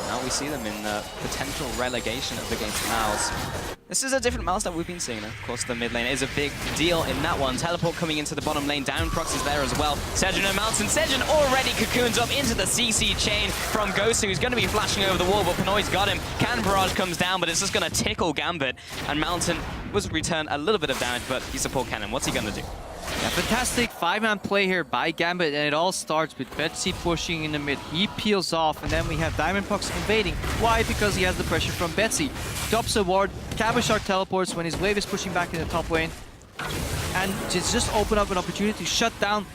now we see them in potential relegation up against MOUs. This is a different MOUs that we've been seeing. Of course, the mid lane is a big deal in that one. Teleport coming into the bottom lane. Downprox is there as well. Sejin and Mountain. Sejin already cocoons up into the CC chain from Gosu, who's going to be flashing over the wall, but Pinoy's got him. Cannon Barrage comes down, but it's just going to tickle Gambit. And Mountain was return a little bit of damage, but he's a poor cannon. What's he going to do? Yeah, fantastic 5-man play here by Gambit, and it all starts with Betsy pushing in the mid. He peels off, and then we have Diamondpox invading. Why? Because he has the pressure from Betsy. Drops a ward, Cabochard teleports when his wave is pushing back in the top lane, and just open up an opportunity to shut down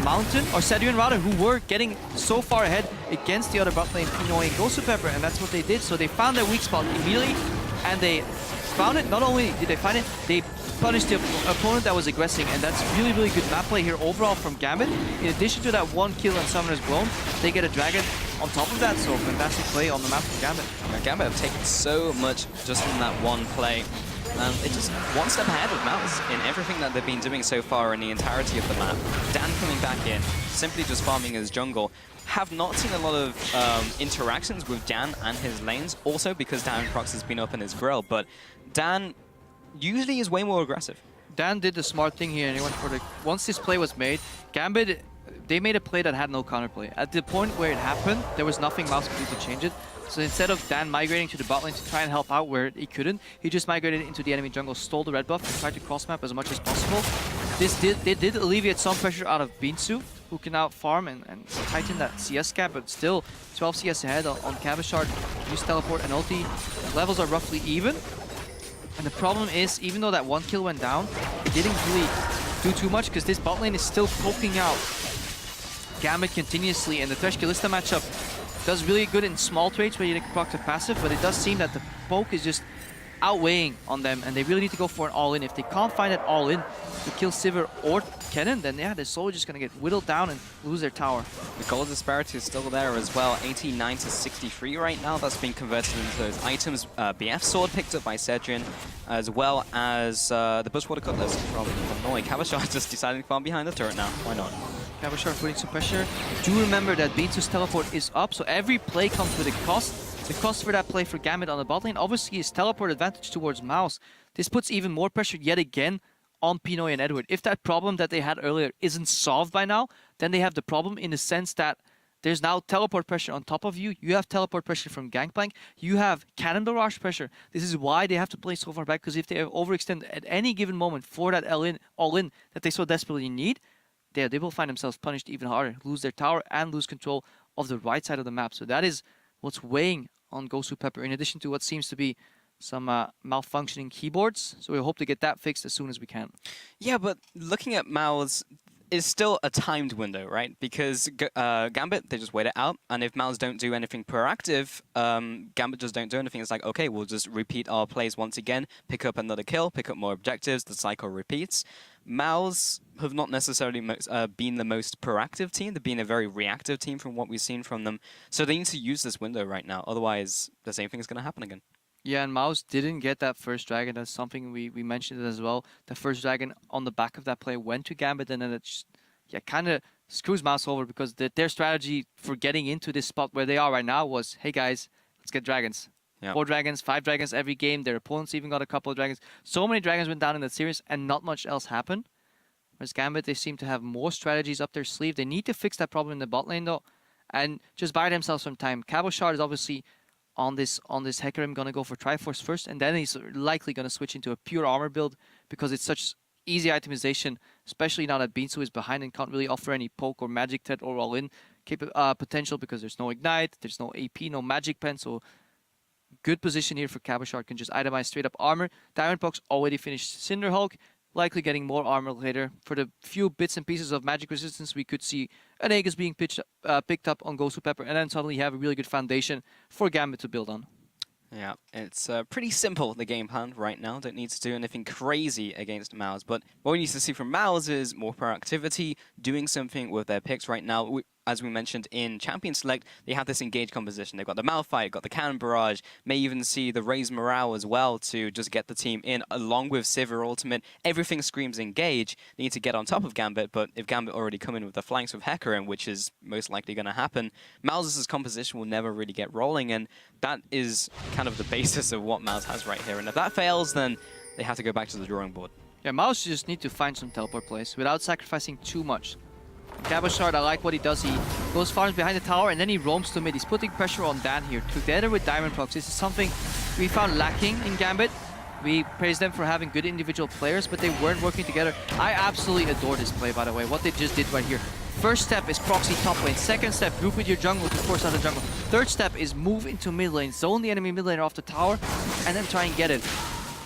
Mountain, or Seduan rather, who were getting so far ahead against the other bot lane, Pinoy and Gosu Pepper, and that's what they did. So they found their weak spot immediately, and they found it. Not only did they find it, they punished the opponent that was aggressing, and that's really, really good map play here overall from Gambit. In addition to that 1 kill and Summoner's Blown, they get a Dragon on top of that, so fantastic play on the map from Gambit. Yeah, Gambit have taken so much just from that one play. They're just one step ahead of MOUs in everything that they've been doing so far in the entirety of the map. Dan coming back in, simply just farming his jungle. Have not seen a lot of interactions with Dan and his lanes, also because Diamondprox has been up in his grill, but Dan usually is way more aggressive. Dan did the smart thing here, and he went for the... Once this play was made, Gambit, they made a play that had no counterplay. At the point where it happened, there was nothing MOUs could do to change it. So instead of Dan migrating to the bot lane to try and help out where he couldn't, he just migrated into the enemy jungle, stole the red buff, and tried to cross-map as much as possible. They did alleviate some pressure out of Binsu, who can now farm and tighten that CS gap, but still 12 CS ahead on Cabochard. Use teleport and ulti. Levels are roughly even. And the problem is, even though that 1 kill went down, it didn't really do too much, because this bot lane is still poking out Gambit continuously, and the Thresh Kalista matchup does really good in small trades where you can proc the passive, but it does seem that the poke is just outweighing on them, and they really need to go for an all-in. If they can't find it all-in to kill Sivir or Kennen, then yeah, they're slowly just going to get whittled down and lose their tower. The gold disparity is still there as well, 89 to 63 right now. That's been converted into those items. BF Sword picked up by Cedric, as well as the Bushwater Cutlass from Pinoy. Cabochard just deciding to farm behind the turret now. Why not? Cabochard putting some pressure. Do remember that Binsu's teleport is up, so every play comes with a cost. The cost for that play for Gambit on the bot lane obviously is teleport advantage towards MOUs. This puts even more pressure yet again on Pinoy and Edward. If that problem that they had earlier isn't solved by now, then they have the problem in the sense that there's now teleport pressure on top of you. You have teleport pressure from Gangplank. You have Cannon Barrage pressure. This is why they have to play so far back, because if they overextend at any given moment for that all-in that they so desperately need, they will find themselves punished even harder, lose their tower and lose control of the right side of the map. So that is what's weighing on Gosu Pepper, in addition to what seems to be some malfunctioning keyboards. So we hope to get that fixed as soon as we can. Yeah, but looking at MOUs is still a timed window, right? Because Gambit, they just wait it out, and if MOUs don't do anything proactive, Gambit just don't do anything. It's like, okay, we'll just repeat our plays once again, pick up another kill, pick up more objectives, the cycle repeats. MOUs have not necessarily been the most proactive team. They've been a very reactive team from what we've seen from them. So they need to use this window right now. Otherwise, the same thing is going to happen again. Yeah, and MOUs didn't get that first dragon. That's something we mentioned it as well. The first dragon on the back of that play went to Gambit, and then it just, kind of screws MOUs over because their strategy for getting into this spot where they are right now was, hey guys, let's get dragons. Yeah. 4 dragons, 5 dragons every game. Their opponents even got a couple of dragons. So many dragons went down in that series and not much else happened. Whereas Gambit, they seem to have more strategies up their sleeve. They need to fix that problem in the bot lane though and just buy themselves some time. Cabochard is obviously on this Hecarim going to go for Triforce first, and then he's likely going to switch into a pure armor build because it's such easy itemization, especially now that Binsu is behind and can't really offer any poke or magic threat or all-in potential because there's no ignite, there's no AP, no magic pen, so good position here for Cabochard, can just itemize straight up armor. Diamondbox already finished Cinderhulk, likely getting more armor later. For the few bits and pieces of magic resistance, we could see an Aegis being picked up on Gosu Pepper, and then suddenly you have a really good foundation for Gambit to build on. Yeah, it's pretty simple, the game plan right now. Don't need to do anything crazy against MOUs, but what we need to see from MOUs is more proactivity, doing something with their picks right now. As we mentioned in Champion Select, they have this engaged composition. They've got the Malphite, got the Cannon Barrage, may even see the Raise Morale as well to just get the team in, along with Sivir Ultimate. Everything screams engage. They need to get on top of Gambit, but if Gambit already come in with the flanks with Hecarim, which is most likely going to happen, MOUs' composition will never really get rolling, and that is kind of the basis of what MOUs has right here. And if that fails, then they have to go back to the drawing board. Yeah, MOUs just need to find some teleport plays without sacrificing too much. Cabochard, I like what he does. He goes farms behind the tower and then he roams to mid. He's putting pressure on Dan here. Together with Diamondbox, this is something we found lacking in Gambit. We praised them for having good individual players, but they weren't working together. I absolutely adore this play, by the way, what they just did right here. First step is proxy top lane. Second step, group with your jungle to force out the jungle. Third step is move into mid lane, zone the enemy mid laner off the tower, and then try and get it.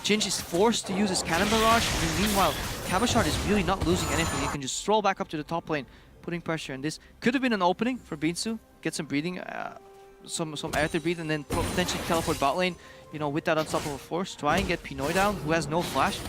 Jinj is forced to use his Cannon Barrage. Meanwhile, Cabochard is really not losing anything. He can just stroll back up to the top lane, putting pressure. And this could have been an opening for Binsu. Get some breathing, some air to breathe, and then potentially teleport bot lane. You know, with that unstoppable force, try and get Pinoy down, who has no flash.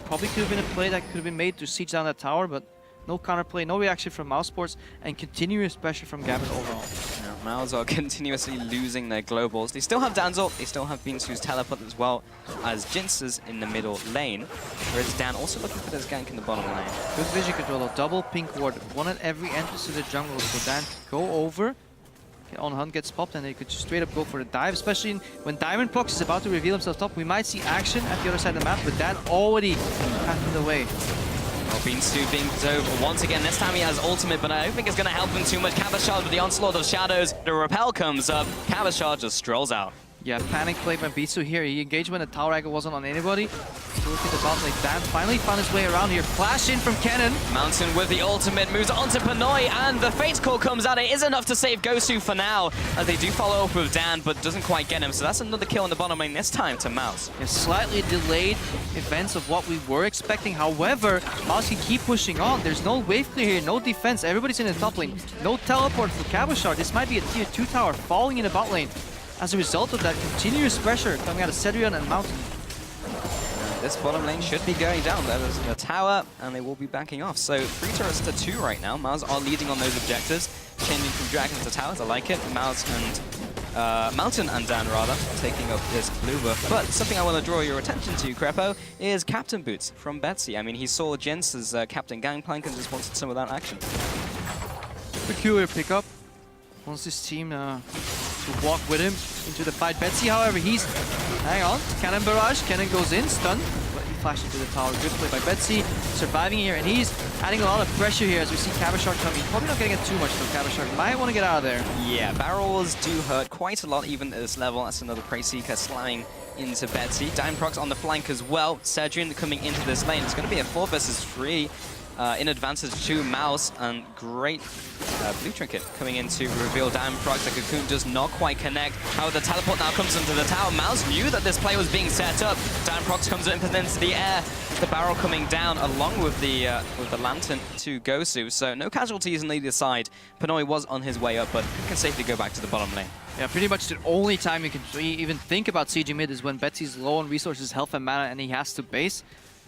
Probably could have been a play that could have been made to siege down that tower, but no counterplay, no reaction from Mousesports, and continuous pressure from Gambit overall. Yeah, MOUs are continuously losing their globals. They still have Danzor, they still have Binsu's teleport as well as Jinx's in the middle lane. Whereas Dan also looking for this gank in the bottom lane. Good vision control though, double pink ward, one at every entrance to the jungle. So Dan go over, on hunt gets popped, and they could just straight up go for the dive, especially when Diamondbox is about to reveal himself top. We might see action at the other side of the map, but Dan already half the way. Well, Binsu being dove once again. This time he has ultimate, but I don't think it's going to help him too much. Cabochard with the onslaught of shadows. The repel comes up. Cabochard just strolls out. Yeah, panic play by Binsu here. He engaged when the tower angle wasn't on anybody. Look at the bot lane. Dan finally found his way around here. Flash in from Kennen. Mountain with the ultimate moves onto Pinoy, and the Fate Call comes out. It is enough to save Gosu for now, as they do follow up with Dan, but doesn't quite get him. So that's another kill in the bottom lane this time to Mouse. Yeah, slightly delayed events of what we were expecting. However, Mouse can keep pushing on. There's no wave clear here, no defense. Everybody's in the top lane. No teleport for Cabochard. This might be a tier 2 tower falling in the bot lane as a result of that continuous pressure coming out of Cedrion and Mountain. This bottom lane should be going down. There's a tower, and they will be backing off. So 3 turrets to 2 right now. Mars are leading on those objectives, changing from dragons to towers. I like it. Mars and Mountain and Dan rather taking up this blue buff. But something I want to draw your attention to, Crepo, is Captain Boots from Betsy. I mean, he saw Jens as Captain Gangplank and just wanted some of that action. Peculiar pickup. Wants this team to walk with him into the fight. Betsy, however, he's... Hang on. Cannon Barrage. Cannon goes in. Stunned. But he flashed into the tower. Good play by Betsy. Surviving here. And he's adding a lot of pressure here as we see Cabochard coming. Probably not getting it too much from Cabochard. Might want to get out of there. Yeah, barrels do hurt quite a lot even at this level. That's another Prey Seeker slamming into Betsy. Dimeprox on the flank as well. Cedrion coming into this lane. It's going to be a 4 versus 3. In advantage to Mouse, and great blue trinket coming in to reveal Diamondprox. The cocoon does not quite connect. However, the teleport now comes into the tower. Mouse knew that this play was being set up. Diamondprox comes into the air. The barrel coming down along with the lantern to Gosu. So no casualties on either side. Pinoy was on his way up, but can safely go back to the bottom lane. Yeah, pretty much the only time you can even think about sieging mid is when Betsy's low on resources, health and mana, and he has to base.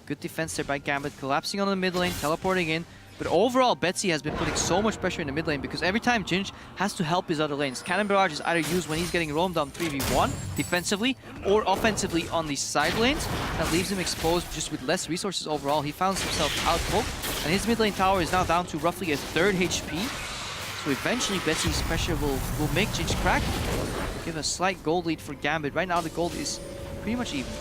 Good defense there by Gambit, collapsing on the mid lane, teleporting in. But overall, Betsy has been putting so much pressure in the mid lane because every time Jinj has to help his other lanes. Cannon Barrage is either used when he's getting roamed on 3v1 defensively or offensively on the side lanes. That leaves him exposed just with less resources overall. He finds himself outpoked, and his mid lane tower is now down to roughly a third HP. So eventually Betsy's pressure will make Jinj crack. Give a slight gold lead for Gambit. Right now the gold is pretty much even.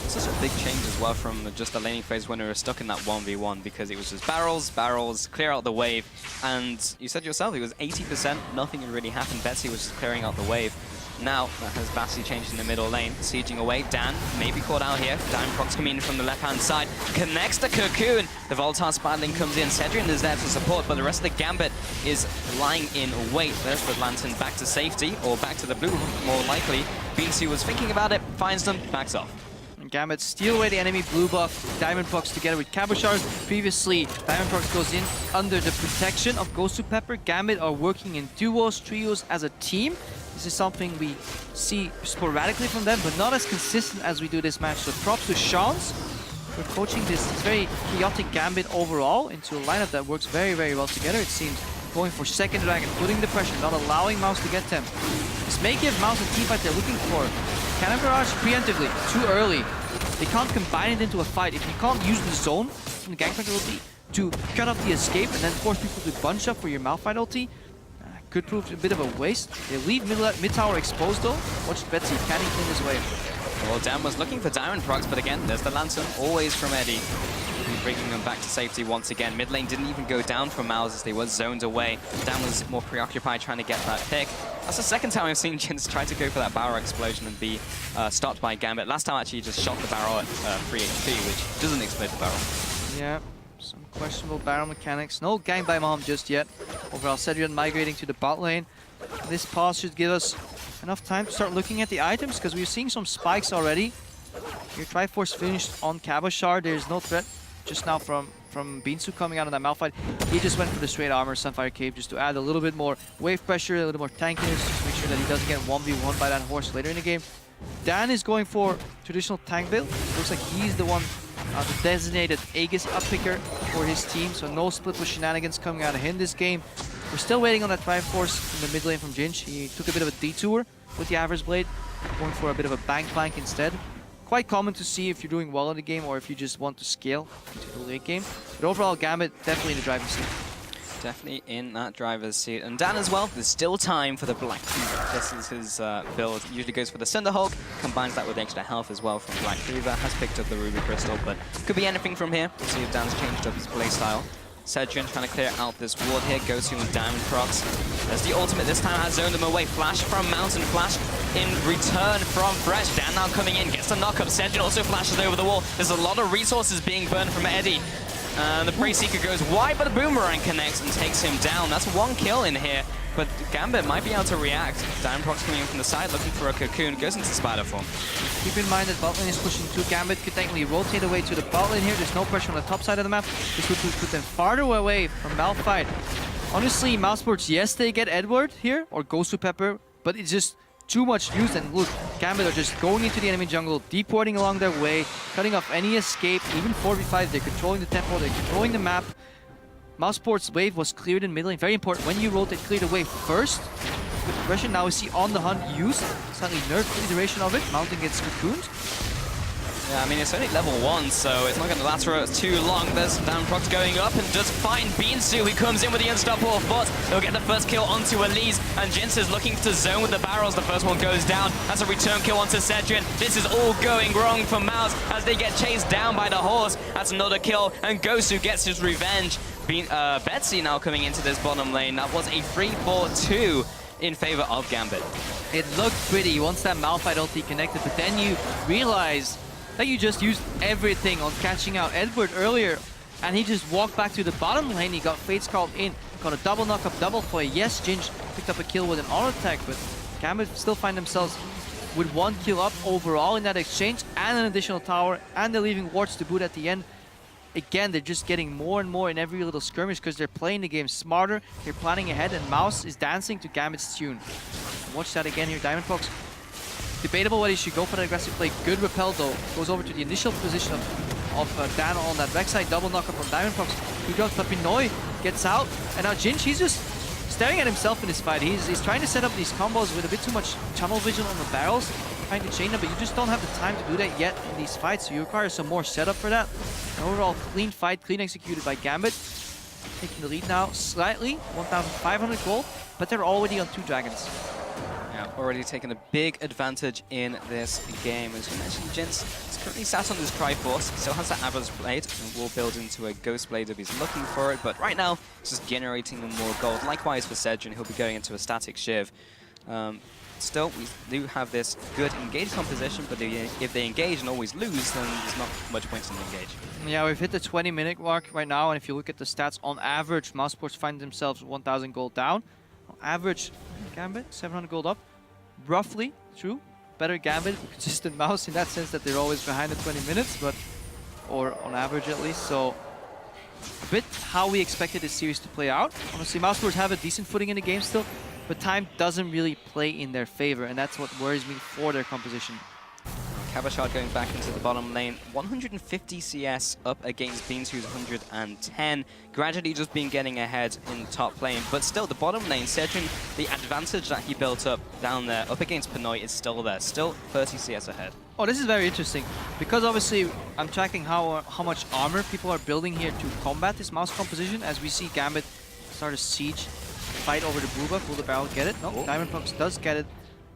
It's such a big change as well from just the laning phase when we were stuck in that 1v1 because it was just barrels, clear out the wave. And you said yourself, it was 80%, nothing had really happened. Betsy was just clearing out the wave. Now, that has vastly changed in the middle lane. Sieging away, Dan may be caught out here. Diamondprox coming in from the left-hand side. Connects the Cocoon. The Voltar Spidling comes in. Cedrian is there to support, but the rest of the Gambit is lying in wait. There's the Lantern back to safety, or back to the blue, more likely. Beansy was thinking about it, finds them, backs off. Gambit steal away the enemy blue buff. Diamondprox together with Cabochard. Previously, Diamondprox goes in under the protection of Ghost to Pepper. Gambit are working in duos, trios as a team. This is something we see sporadically from them, but not as consistent as we do this match. So props to Shans for coaching this very chaotic Gambit overall into a lineup that works very, very well together, it seems. Going for second dragon, putting the pressure, not allowing Mouse to get them. This may give Mouse a teamfight they're looking for. Cannon Barrage preemptively, too early. They can't combine it into a fight. If you can't use the zone from the Gangplank ulti to cut off the escape and then force people to bunch up for your Malphite ulti, could prove a bit of a waste. They leave mid tower exposed though. Watch Betsy, can he clean his way? Well, Dan was looking for Diamondprox, but again, there's the Lantern, always from Eddie. Bringing them back to safety once again. Mid lane didn't even go down for Mouse as they were zoned away. Dan was more preoccupied trying to get that pick. That's the second time I've seen Jins try to go for that barrel explosion and be stopped by Gambit. Last time actually he just shot the barrel at 3 HP, which doesn't explode the barrel. Yeah, some questionable barrel mechanics. No gang by Mom just yet. Overall, Cedrian migrating to the bot lane. This pause should give us enough time to start looking at the items because we're seeing some spikes already. Your Triforce finished on Cabochard. There's no threat just now from Binsu coming out of that Malphite. He just went for the straight armor Sunfire Cape just to add a little bit more wave pressure, a little more tankiness, just to make sure that he doesn't get 1v1 by that horse later in the game. Dan is going for traditional tank build. Looks like he's the one, the designated Aegis uppicker for his team, so no split with shenanigans coming out of him this game. We're still waiting on that Triforce in the mid lane from Jinj. He took a bit of a detour with the Average Blade, going for a bit of a bank flank instead. Quite common to see if you're doing well in the game or if you just want to scale into the late game. But overall, Gambit definitely in the driver's seat. Definitely in that driver's seat. And Dan as well, there's still time for the Black Cleaver. This is his build. Usually goes for the Cinder Hulk, combines that with extra health as well from Black Cleaver. Has picked up the Ruby Crystal, but could be anything from here. We'll see if Dan's changed up his playstyle. Cedrian trying to clear out this ward here. Goes to Diamondprox. There's the ultimate this time, has zoned them away. Flash from Mountain, flash in return from Fresh. Dan now coming in, gets the knock-up. Cedrian also flashes over the wall. There's a lot of resources being burned from Eddie. The Prey Seeker goes wide, but the Boomerang connects and takes him down. That's one kill in here, but Gambit might be able to react. Diamondprox coming in from the side, looking for a Cocoon. Goes into Spider form. Keep in mind that bot lane is pushing too. Gambit could technically rotate away to the bot lane here. There's no pressure on the top side of the map. This would put them farther away from Malphite. Honestly, Mousesports, yes, they get Edward here, or Ghost to Pepper, but it's just too much use. And look, Gambit are just going into the enemy jungle, deporting along their way, cutting off any escape, even 4v5. They're controlling the tempo, they're controlling the map. Mousesports' wave was cleared in mid lane. Very important. When you rotate, clear the wave first. Good progression. Now we see On the Hunt used. Slightly nerfed the duration of it. Mountain gets cocooned. Yeah, I mean, it's only level 1, so it's not going to last for too long. There's Diamondprox going up and does find Beansu, who comes in with the unstoppable foot. They'll get the first kill onto Elise, and Jins is looking to zone with the barrels. The first one goes down. That's a return kill onto Cedrian. This is all going wrong for Mouse as they get chased down by the horse. That's another kill, and Gosu gets his revenge. Betsy now coming into this bottom lane. That was a 3-4-2 in favor of Gambit. It looked pretty once that Malphite ulti connected, but then you realize that you just used everything on catching out Edward earlier, and he just walked back to the bottom lane. He got Fates called in, got a double knock-up, double play. Yes, Jinj picked up a kill with an auto attack, but Gambit still find themselves with 1 kill up overall in that exchange, and an additional tower, and they're leaving wards to boot at the end. Again, they're just getting more and more in every little skirmish because they're playing the game smarter, they're planning ahead, and Mouse is dancing to Gambit's tune. Watch that again here, Diamondprox. Debatable whether he should go for that aggressive play. Good repel though. Goes over to the initial position of of Dan on that backside. Double knock up on Diamondprox. He drops Papinoy, gets out, and now Jinch, he's just staring at himself in this fight. He's trying to set up these combos with a bit too much tunnel vision on the barrels, trying to chain them, but you just don't have the time to do that yet in these fights, so you require some more setup for that. An overall clean fight, clean executed by Gambit. Taking the lead now slightly, 1,500 gold, but they're already on 2 dragons. Yeah, already taking a big advantage in this game. As you mentioned, Jinx is currently sat on this Triforce, still has that Average Blade, and will build into a Ghost Blade if he's looking for it, but right now, it's just generating more gold. Likewise for Sedge, he'll be going into a Static Shiv. Still, we do have this good engage composition, but if they engage and always lose, then there's not much point in the engage. Yeah, we've hit the 20-minute mark right now, and if you look at the stats, on average, Mousesports find themselves 1,000 gold down. On average, Gambit, 700 gold up. Roughly, true. Better Gambit, consistent Mouse in that sense that they're always behind the 20 minutes, but or on average at least. So a bit how we expected this series to play out. Honestly, Mousesports have a decent footing in the game still, but time doesn't really play in their favor, and that's what worries me for their composition. Cabashard going back into the bottom lane, 150 CS up against Beans, who's 110. Gradually just been getting ahead in the top lane, but still the bottom lane, Sedging, the advantage that he built up down there up against Pinoy is still there, still 30 CS ahead. Oh, this is very interesting, because obviously I'm tracking how much armor people are building here to combat this Mouse composition, as we see Gambit start a siege fight over the blue buff. Will the barrel get it? No, Diamondprox does get it.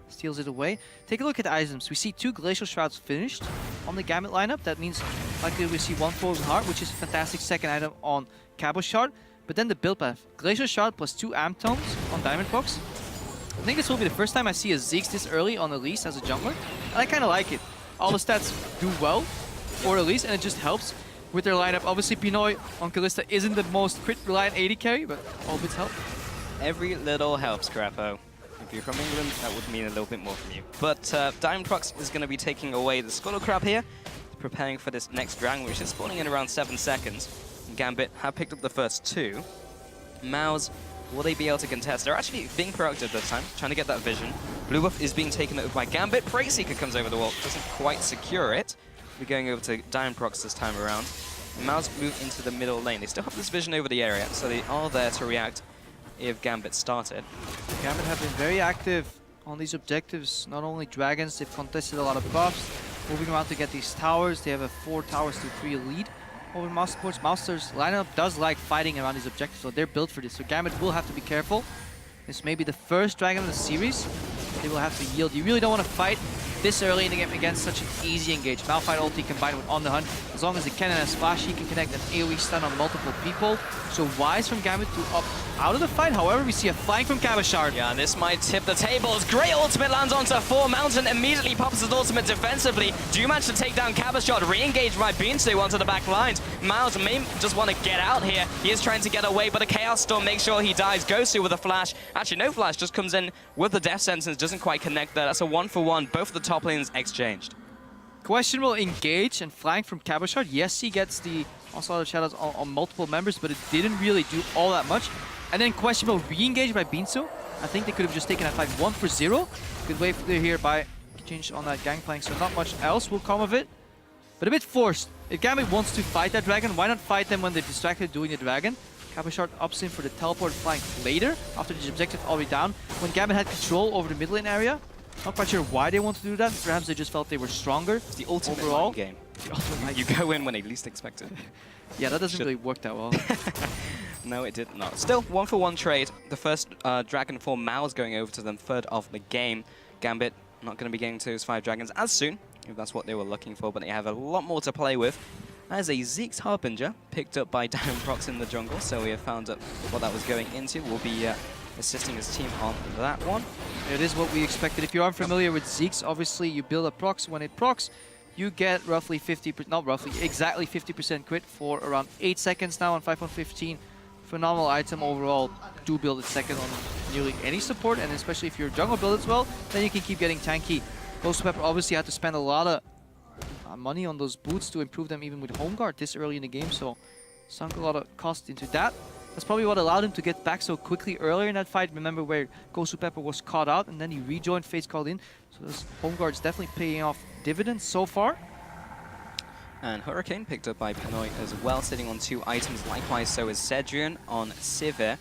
Steals it away. Take a look at the items. We see 2 Glacial Shrouds finished on the Gambit lineup. That means likely we see 1 Frozen Heart, which is a fantastic second item on Cabashard. But then the build path. Glacial Shroud plus 2 Amp Tomes on Diamondprox. I think this will be the first time I see a Ziggs this early on Elise as a jungler. And I kind of like it. All the stats do well for Elise, and it just helps with their lineup. Obviously, Pinoy on Kalista isn't the most crit-reliant AD carry, but all bits help. Every little helps, Crapo. If you're from England, that would mean a little bit more from you. But Diamondprox is going to be taking away the Scuttle Crab here, preparing for this next dragon, which is spawning in around 7 seconds. Gambit have picked up the first 2. Mouse, will they be able to contest? They're actually being proactive this time, trying to get that vision. Blue buff is being taken over by Gambit. Preyseeker comes over the wall, doesn't quite secure it. We're going over to Diamondprox this time around. Mouse move into the middle lane. They still have this vision over the area, so they are there to react if Gambit started. Gambit have been very active on these objectives. Not only dragons, they've contested a lot of buffs, moving around to get these towers. They have a 4 towers to 3 lead over Mousesports. Mousesports lineup does like fighting around these objectives, so they're built for this. So Gambit will have to be careful. This may be the first dragon of the series. They will have to yield. You really don't want to fight this early in the game against such an easy engage. Malphite ulti combined with On the Hunt. As long as the cannon has flash, he can connect an AoE stun on multiple people. So wise from Gambit to up out of the fight. However, we see a flank from Cabashard. Yeah, this might tip the tables. Great ultimate lands onto 4. Mountain immediately pops his ultimate defensively. Do you manage to take down Cabashard? Re-engage by Beansu onto the back lines. Miles may just want to get out here. He is trying to get away, but a Chaos Storm makes sure he dies. Gosu with a flash. Actually, no flash, just comes in with the Death Sentence. Doesn't quite connect there. That's a 1-for-1. Both of the top lanes exchanged. Questionable engage and flank from Cabashard. Yes, he gets the Onslaught of Shadows on multiple members, but it didn't really do all that much. And then questionable re-engage by Beansu. I think they could have just taken that fight 1-for-0. Good wave clear here by Change on that Gangplank, so not much else will come of it. But a bit forced. If Gambit wants to fight that dragon, why not fight them when they're distracted doing the dragon? Cabashard ups in for the teleport flank later, after the objective already down. When Gambit had control over the mid lane area, not quite sure why they want to do that. Perhaps they just felt they were stronger. It's the ultimate overall game. You go in when they least expect it. Yeah, that doesn't really work that well. No, it did not. Still, 1-for-1 trade. The first dragon for Mao's going over to them, 3rd of the game. Gambit not going to be getting to those 5 dragons as soon, if that's what they were looking for, but they have a lot more to play with. As a Zeke's Harbinger, picked up by Diamondprox in the jungle, so we have found out what that was going into. We'll be assisting his team on that one. It is what we expected. If you aren't familiar with Zeke's, obviously you build a procs. When it procs, you get roughly 50%, not roughly, exactly 50% crit for around 8 seconds now on 5.15. Phenomenal item overall. Do build it second on nearly any support, and especially if you're jungle build as well, then you can keep getting tanky. Ghost Pepper obviously had to spend a lot of money on those boots to improve them even with home guard this early in the game, so sunk a lot of cost into that. That's probably what allowed him to get back so quickly earlier in that fight. Remember where Ghost Pepper was caught out and then he rejoined, face called in. So this home guard is definitely paying off dividends so far. And Hurricane picked up by Pinoy as well, sitting on 2 items. Likewise, so is Cedrian on Sivir.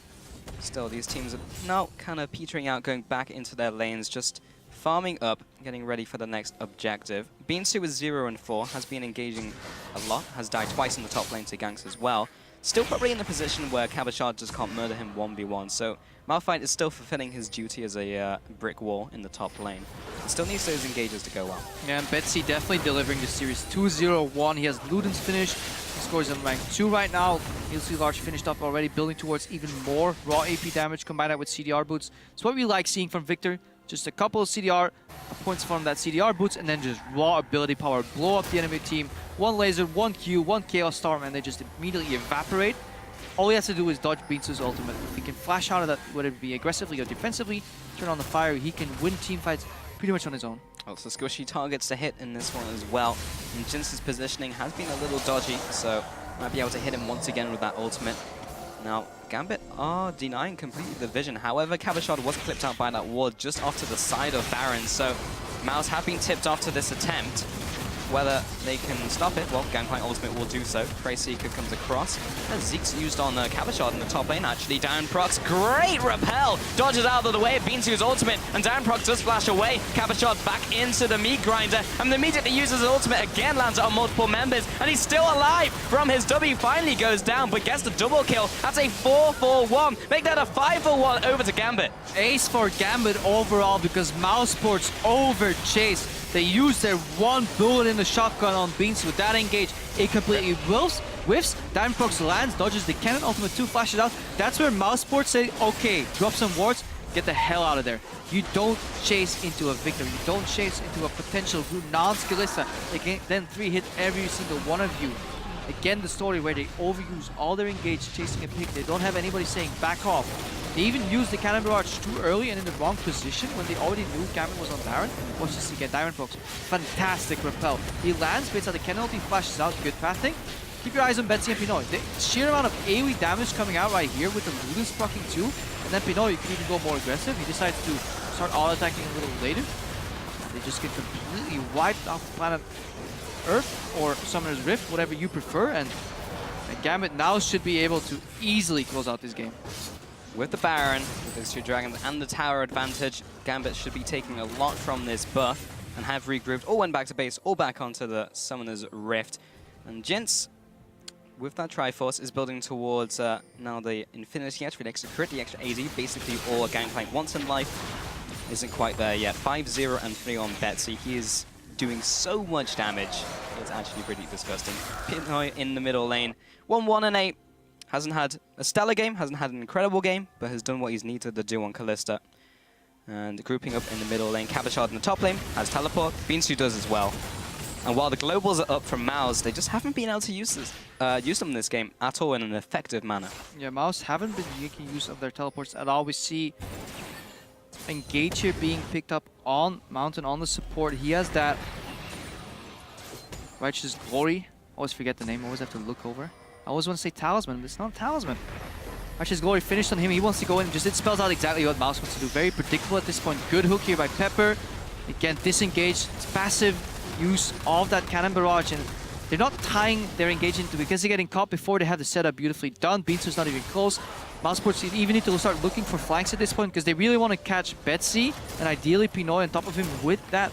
Still, these teams are now kind of petering out, going back into their lanes, just farming up, getting ready for the next objective. Beansu is 0 and 4, has been engaging a lot, has died twice in the top lane to ganks as well. Still probably in the position where Kabashard just can't murder him 1v1, so Malphite is still fulfilling his duty as a brick wall in the top lane. Still needs those engages to go well. Yeah, and Betsy definitely delivering the series 2-0-1. He has Luden's finished. He scores in rank 2 right now. You'll see Large finished up already, building towards even more raw AP damage, combined that with CDR boots. It's what we like seeing from Victor. Just a couple of CDR points from that CDR boots, and then just raw ability power. Blow up the enemy team. 1 laser, 1 Q, 1 Chaos Storm, and they just immediately evaporate. All he has to do is dodge Beansu's ultimate. If he can flash out of that, whether it be aggressively or defensively, turn on the fire, he can win team fights pretty much on his own. Also squishy targets to hit in this one as well. And Jinx's positioning has been a little dodgy, so might be able to hit him once again with that ultimate. Now, Gambit are denying completely the vision. However, Kabashard was clipped out by that ward just off to the side of Baron, so Mouse have been tipped off to this attempt. Whether they can stop it, well, Gangplank Ultimate will do so. Seeker comes across. And Zeke's used on Kabashard in the top lane, actually. Down Prox, great repel! Dodges out of the way of Beansu's ultimate, and Down Prox does flash away. Kabashard back into the meat grinder, and immediately uses his ultimate again, lands on multiple members, and he's still alive from his W. Finally goes down, but gets the double kill. That's a 4-4-1. Make that a 5-4-1 over to Gambit. Ace for Gambit overall, because Mousesports over Chase. They use their 1 bullet in the shotgun on Beans. With that engage, it completely whiffs. Diamondprox lands, dodges the cannon, ultimate 2 flashes out. That's where Mousesports say, okay, drop some wards, get the hell out of there. You don't chase into a victim. You don't chase into a potential non-Skillista. They can then 3-hit every single one of you. Again, the story where they overuse all their engage chasing a pick. They don't have anybody saying back off. They even used the Cannon Barrage too early and in the wrong position when they already knew Gambit was on Baron. Watch this again, Diamond Fox. Fantastic repel. He lands, baits out the cannon ulti, flashes out, good pathing. Keep your eyes on Betsy and Pinoy. The sheer amount of AoE damage coming out right here with the Luden's proccing too. And then Pinoy, you can even go more aggressive. He decides to start auto-attacking a little later. They just get completely wiped off planet Earth or Summoner's Rift, whatever you prefer. And Gambit now should be able to easily close out this game. With the Baron, with his 2 dragons and the tower advantage, Gambit should be taking a lot from this buff and have regrouped, all went back to base, all back onto the Summoner's Rift. And Jinx, with that Triforce, is building towards now the Infinity Edge for the extra crit, the extra AD, basically all a Gangplank wants in life. Isn't quite there yet. 5-0 and 3 on Betsy. He is doing so much damage. It's actually pretty disgusting. Pinoy in the middle lane. 1-1 and 8. Hasn't had a stellar game, hasn't had an incredible game, but has done what he's needed to do on Kalista. And grouping up in the middle lane, Kabashard in the top lane has teleport, Beansu does as well. And while the globals are up from Mouse, they just haven't been able to use them in this game at all in an effective manner. Yeah, Mouse haven't been making use of their teleports at all. We see Engage here being picked up on Mountain on the support. He has that Righteous Glory. Always forget the name, always have to look over. I always want to say Talisman, but it's not Talisman. Righteous Glory finished on him. He wants to go in. Just it spells out exactly what Mouse wants to do. Very predictable at this point. Good hook here by Pepper. Again, disengage. It's passive use of that Cannon Barrage. And they're not tying their engage into because they're getting caught before they have the setup beautifully done. Beansu's not even close. Mousesports even need to start looking for flanks at this point because they really want to catch Betsy and ideally Pinoy on top of him with that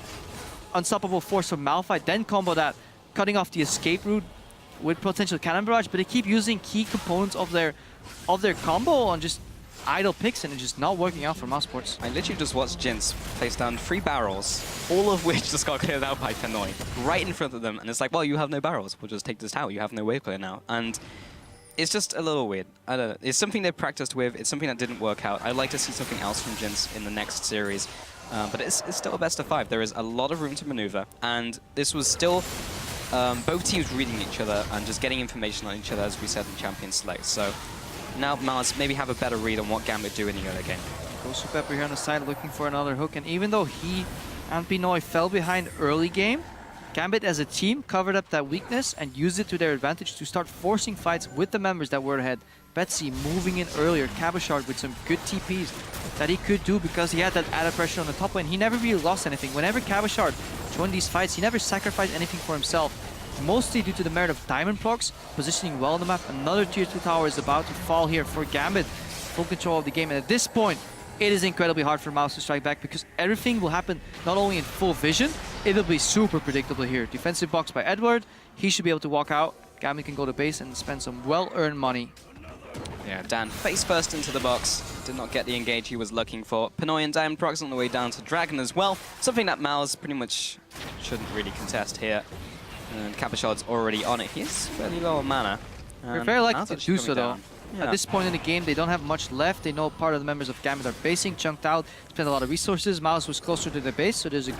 unstoppable force from Malphite. Then combo that, cutting off the escape route with potential Cannon Barrage, but they keep using key components of their combo on just idle picks and it's just not working out for Mousesports. I literally just watched Jinx place down 3 barrels, all of which just got cleared out by Pinoy, right in front of them, and it's like, well, you have no barrels, we'll just take this tower, you have no wave clear now. And it's just a little weird. I don't know. It's something they've practiced with, it's something that didn't work out. I'd like to see something else from Jinx in the next series, but it's still a best of 5. There is a lot of room to maneuver, and this was still both teams reading each other and just getting information on each other, as we said in Champion Select. So now Mars maybe have a better read on what Gambit do in the early game. Goes to Pepper here on the side looking for another hook, and even though he and Pinoy fell behind early game, Gambit as a team covered up that weakness and used it to their advantage to start forcing fights with the members that were ahead. Betsy moving in earlier, Kabashard with some good TPs that he could do because he had that added pressure on the top lane. He never really lost anything. Whenever Kabashard joined these fights, he never sacrificed anything for himself. mostly due to the merit of Diamond Procs positioning well on the map. Another tier 2 tower is about to fall here for Gambit. Full control of the game, and at this point, it is incredibly hard for MOU to strike back because everything will happen not only in full vision, it'll be super predictable here. Defensive box by Edward, he should be able to walk out. Gambit can go to base and spend some well-earned money. Yeah, Dan face first into the box. Did not get the engage he was looking for. Pinoy and Diamond Procs on the way down to Dragon as well. Something that MOU's pretty much shouldn't really contest here. And Cabochard's already on it. He's fairly low on mana. They're very likely MOU's to actually do so coming though. down. Yeah. At this point in the game, they don't have much left. They know part of the members of Gambit are basing, chunked out, spent a lot of resources. MOU was closer to their base, so there's a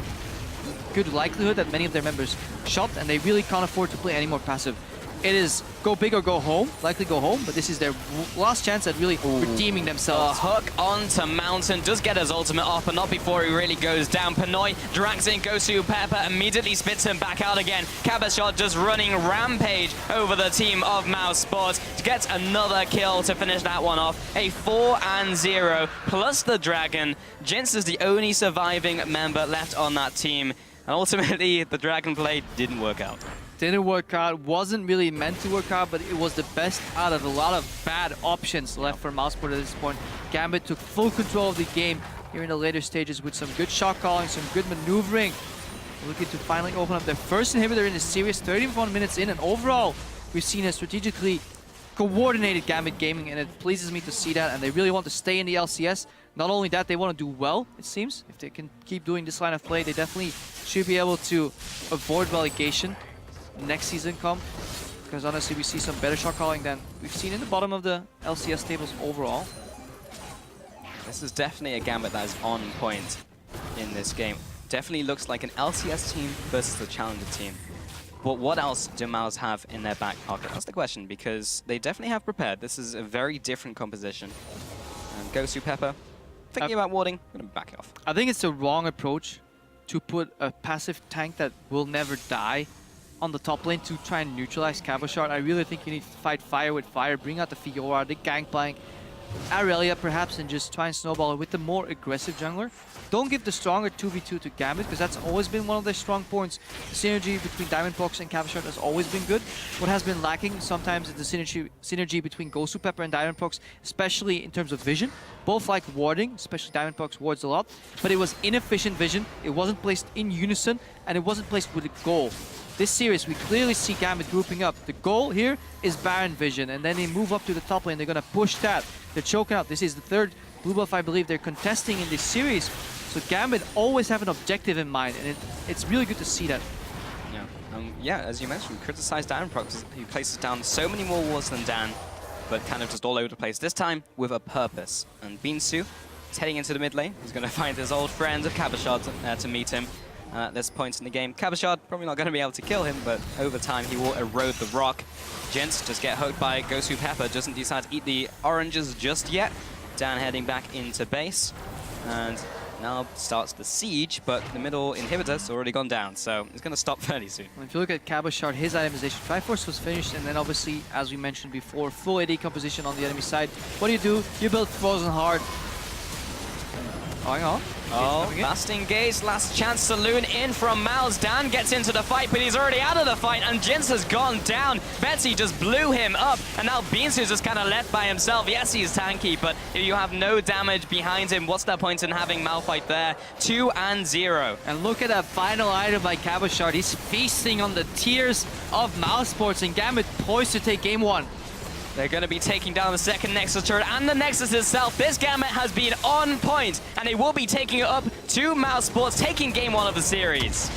good likelihood that many of their members shot, and they really can't afford to play any more passive. It is go big or go home, likely go home, but this is their last chance at really redeeming themselves. Hook onto Mountain, does get his ultimate off, but not before he really goes down. Pinoy drags in Gosu Pepper, immediately spits him back out again. Cabochard just running rampage over the team of MOU Sports. Gets another kill to finish that one off. A 4-0 plus the Dragon. Jinx is the only surviving member left on that team. And ultimately, the Dragon play didn't work out. Didn't work out, wasn't really meant to work out, but it was the best out of a lot of bad options left for MOU Sports at this point. Gambit took full control of the game here in the later stages with some good shot calling, some good maneuvering. Looking to finally open up their first inhibitor in the series, 31 minutes in, and overall, we've seen a strategically coordinated Gambit gaming, and it pleases me to see that, and they really want to stay in the LCS. Not only that, they want to do well, it seems. If they can keep doing this line of play, they definitely should be able to avoid relegation next season come, because honestly we see some better shot calling than we've seen in the bottom of the LCS tables overall. This is definitely a Gambit that is on point in this game. Definitely looks like an LCS team versus the Challenger team. But what else do MOUs have in their back pocket? That's the question, because they definitely have prepared. This is a very different composition. And Gosu Pepper, thinking about warding, I'm going to back it off. I think it's the wrong approach to put a passive tank that will never die on the top lane to try and neutralize Cabochard. I really think you need to fight fire with fire, bring out the Fiora, the Gangplank, Aurelia perhaps, and just try and snowball it with the more aggressive jungler. Don't give the stronger 2v2 to Gambit, because that's always been one of their strong points. The synergy between Diamond Procs and Cabochard has always been good. What has been lacking sometimes is the synergy between Gosu Pepper and Diamond Procs, especially in terms of vision. Both like warding, especially Diamond Procs wards a lot, but it was inefficient vision, it wasn't placed in unison, and it wasn't placed with a goal. This series, we clearly see Gambit grouping up. The goal here is Baron vision, and then they move up to the top lane. They're going to push that. They're choking out. This is the third blue buff I believe they're contesting in this series. So Gambit always have an objective in mind, and it's really good to see that. Yeah, as you mentioned, criticized Diamond Procs. He places down so many more wards than Dan, but kind of just all over the place. This time with a purpose. And Binsu is heading into the mid lane. He's going to find his old friend of Cabochard to meet him. At this point in the game, Cabochard probably not going to be able to kill him, but over time he will erode the rock. Jinx just get hooked by Gosu Pepper, doesn't decide to eat the oranges just yet. Dan heading back into base, and now starts the siege, but the middle inhibitor's already gone down, so it's going to stop fairly soon. If you look at Cabochard, his itemization, Triforce was finished, and then obviously, as we mentioned before, full AD composition on the enemy side. What do? You build Frozen Heart. Going on. Oh, fast engaged, last chance saloon in from Mouse. Dan gets into the fight, but he's already out of the fight, and Jinx has gone down. Betsy just blew him up, and now Beansu's just kind of left by himself. Yes, he's tanky, but if you have no damage behind him, what's the point in having Malphite there? 2-0. And look at that final item by Cabochard. He's feasting on the tears of MOU Sports, and Gambit poised to take game one. They're going to be taking down the second Nexus turret and the Nexus itself. This Gambit has been on point, and they will be taking it up to MOU Sports, taking game one of the series.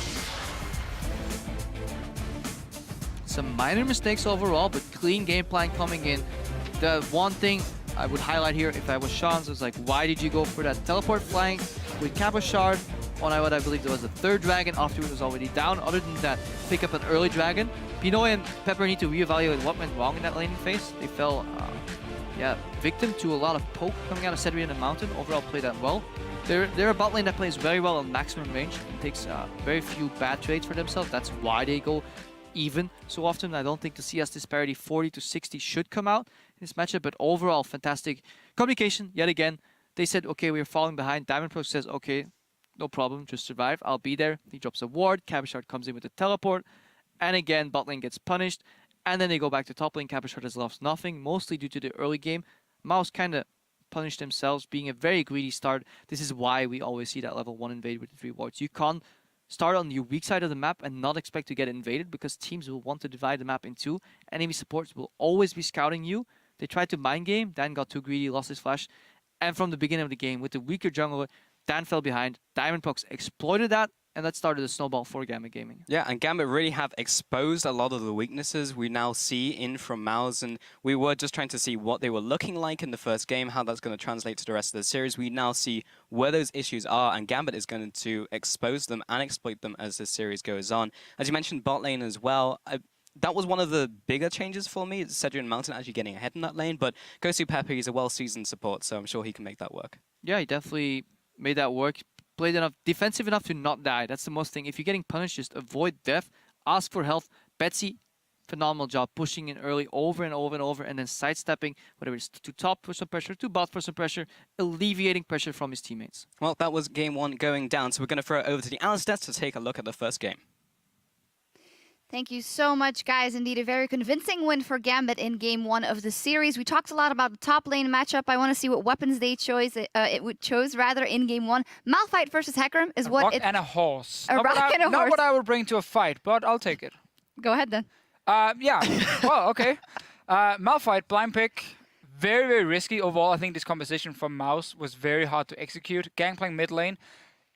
Some minor mistakes overall, but clean game plan coming in. The one thing I would highlight here, if I was Sean's, was like, why did you go for that teleport flank with Cabochard on what I believe there was the third dragon after it was already down? Other than that, pick up an early dragon. Pinoy and Pepper need to reevaluate what went wrong in that laning phase. They fell, victim to a lot of poke coming out of Cedric and Mountain. Overall, played that well. They're a bot lane that plays very well on maximum range and takes very few bad trades for themselves. That's why they go even so often. I don't think the CS disparity 40 to 60 should come out in this matchup, but overall, fantastic communication yet again. They said, okay, we're falling behind. Diamond Pro says, okay, no problem, just survive. I'll be there. He drops a ward. Cabochard comes in with a teleport. and again, bot lane gets punished, and then they go back to top lane. Cabochard has lost nothing, mostly due to the early game. MOU's kind of punished themselves, being a very greedy start. This is why we always see that level 1 invade with 3 wards. You can't start on your weak side of the map and not expect to get invaded, because teams will want to divide the map in two. Enemy supports will always be scouting you. They tried to mind game, Dan got too greedy, lost his flash, and from the beginning of the game, with the weaker jungler, Dan fell behind. Diamondprox exploited that, and that started a snowball for Gambit Gaming. Yeah, and Gambit really have exposed a lot of the weaknesses we now see in from MOUs, and we were just trying to see what they were looking like in the first game, how that's going to translate to the rest of the series. We now see where those issues are, and Gambit is going to expose them and exploit them as the series goes on. As you mentioned, bot lane as well. That was one of the bigger changes for me. Cedric and Mountain actually getting ahead in that lane, but Gosu Pepe is a well-seasoned support, so I'm sure he can make that work. Yeah, he definitely made that work. Played enough, defensive enough to not die. That's the most thing. If you're getting punished, just avoid death. Ask for health. Betsy, phenomenal job pushing in early over and over and over, and then sidestepping, whether it's to top for some pressure, to bot for some pressure, alleviating pressure from his teammates. Well, that was game 1 going down, so we're going to throw it over to the analyst desk to take a look at the first game. Thank you so much, guys. Indeed, a very convincing win for Gambit in game 1 of the series. We talked a lot about the top lane matchup. I want to see what weapons they chose. It chose rather in game 1. Malphite versus Hecarim is what rock and a horse. A rock and a horse. Not what I would bring to a fight, but I'll take it. Go ahead then. Yeah. Well, okay. Malphite, blind pick. Very, very risky overall. I think this composition from Mouse was very hard to execute. Gangplank mid lane.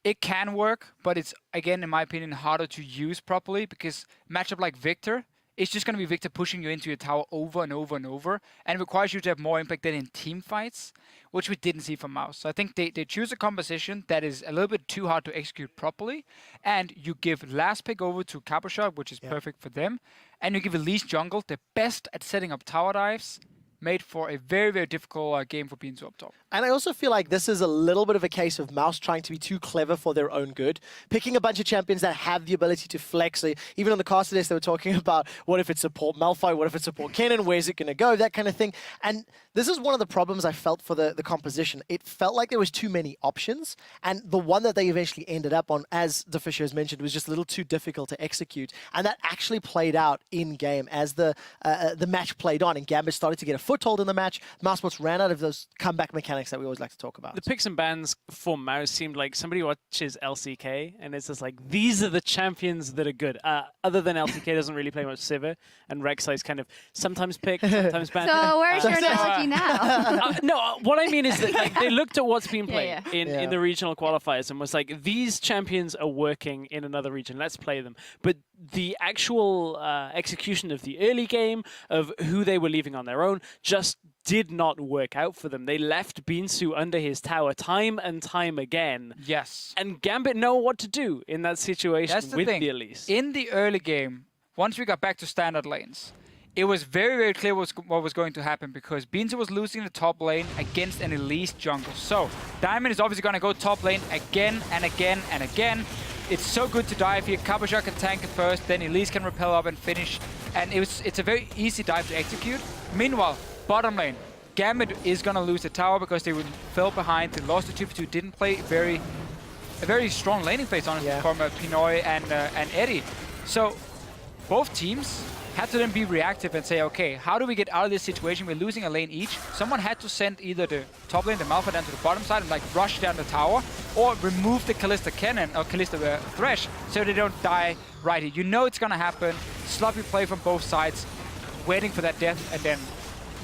It can work, but it's, again, in my opinion, harder to use properly, because matchup like Victor, it's just going to be Victor pushing you into your tower over and over and over, and it requires you to have more impact than in team fights, which we didn't see from Mouse. So I think they choose a composition that is a little bit too hard to execute properly, and you give last pick over to Cabochard, which is perfect for them, and you give Elise Jungle, the best at setting up tower dives, made for a very, very difficult game for Binzu up top. And I also feel like this is a little bit of a case of Mouse trying to be too clever for their own good, picking a bunch of champions that have the ability to flex. So even on the cast today, they were talking about what if it's support Malphite, what if it's support Kennen, where's it going to go, that kind of thing. And this is one of the problems I felt for the composition. It felt like there was too many options, and the one that they eventually ended up on, as the Fisher has mentioned, was just a little too difficult to execute. And that actually played out in-game as the match played on, and Gambit started to get a foothold in the match. Mousesports ran out of those comeback mechanics that we always like to talk about. The picks and bans for Mouse seemed like somebody watches LCK and it's just like, these are the champions that are good. Other than LCK doesn't really play much Sivir, and Rek'Sai's kind of sometimes pick, sometimes ban. So where's your analogy now? No, what I mean is that like, they looked at what's been played Yeah. in the regional qualifiers and was like, these champions are working in another region, let's play them. But the actual execution of the early game, of who they were leaving on their own, just did not work out for them. They left Binzu under his tower time and time again. Yes. And Gambit know what to do in that situation. That's the with thing. the Elise. In the early game, once we got back to standard lanes, it was very, very clear what was going to happen, because Binzu was losing the top lane against an Elise jungle. So Diamond is obviously going to go top lane again and again and again. It's so good to dive here. Cabochard can tank it first, then Elise can repel up and finish. And it's a very easy dive to execute. Meanwhile, bottom lane, Gambit is going to lose the tower because they fell behind. They lost the 2v2, didn't play a very strong laning phase, honestly, from Pinoy and Eddie. So both teams had to then be reactive and say, okay, how do we get out of this situation? We're losing a lane each. Someone had to send either the top lane, the Malphite, down to the bottom side and like rush down the tower, or remove the Kalista Kennen or Kalista Thresh so they don't die right here. You know it's gonna happen. Sloppy play from both sides, waiting for that death, and then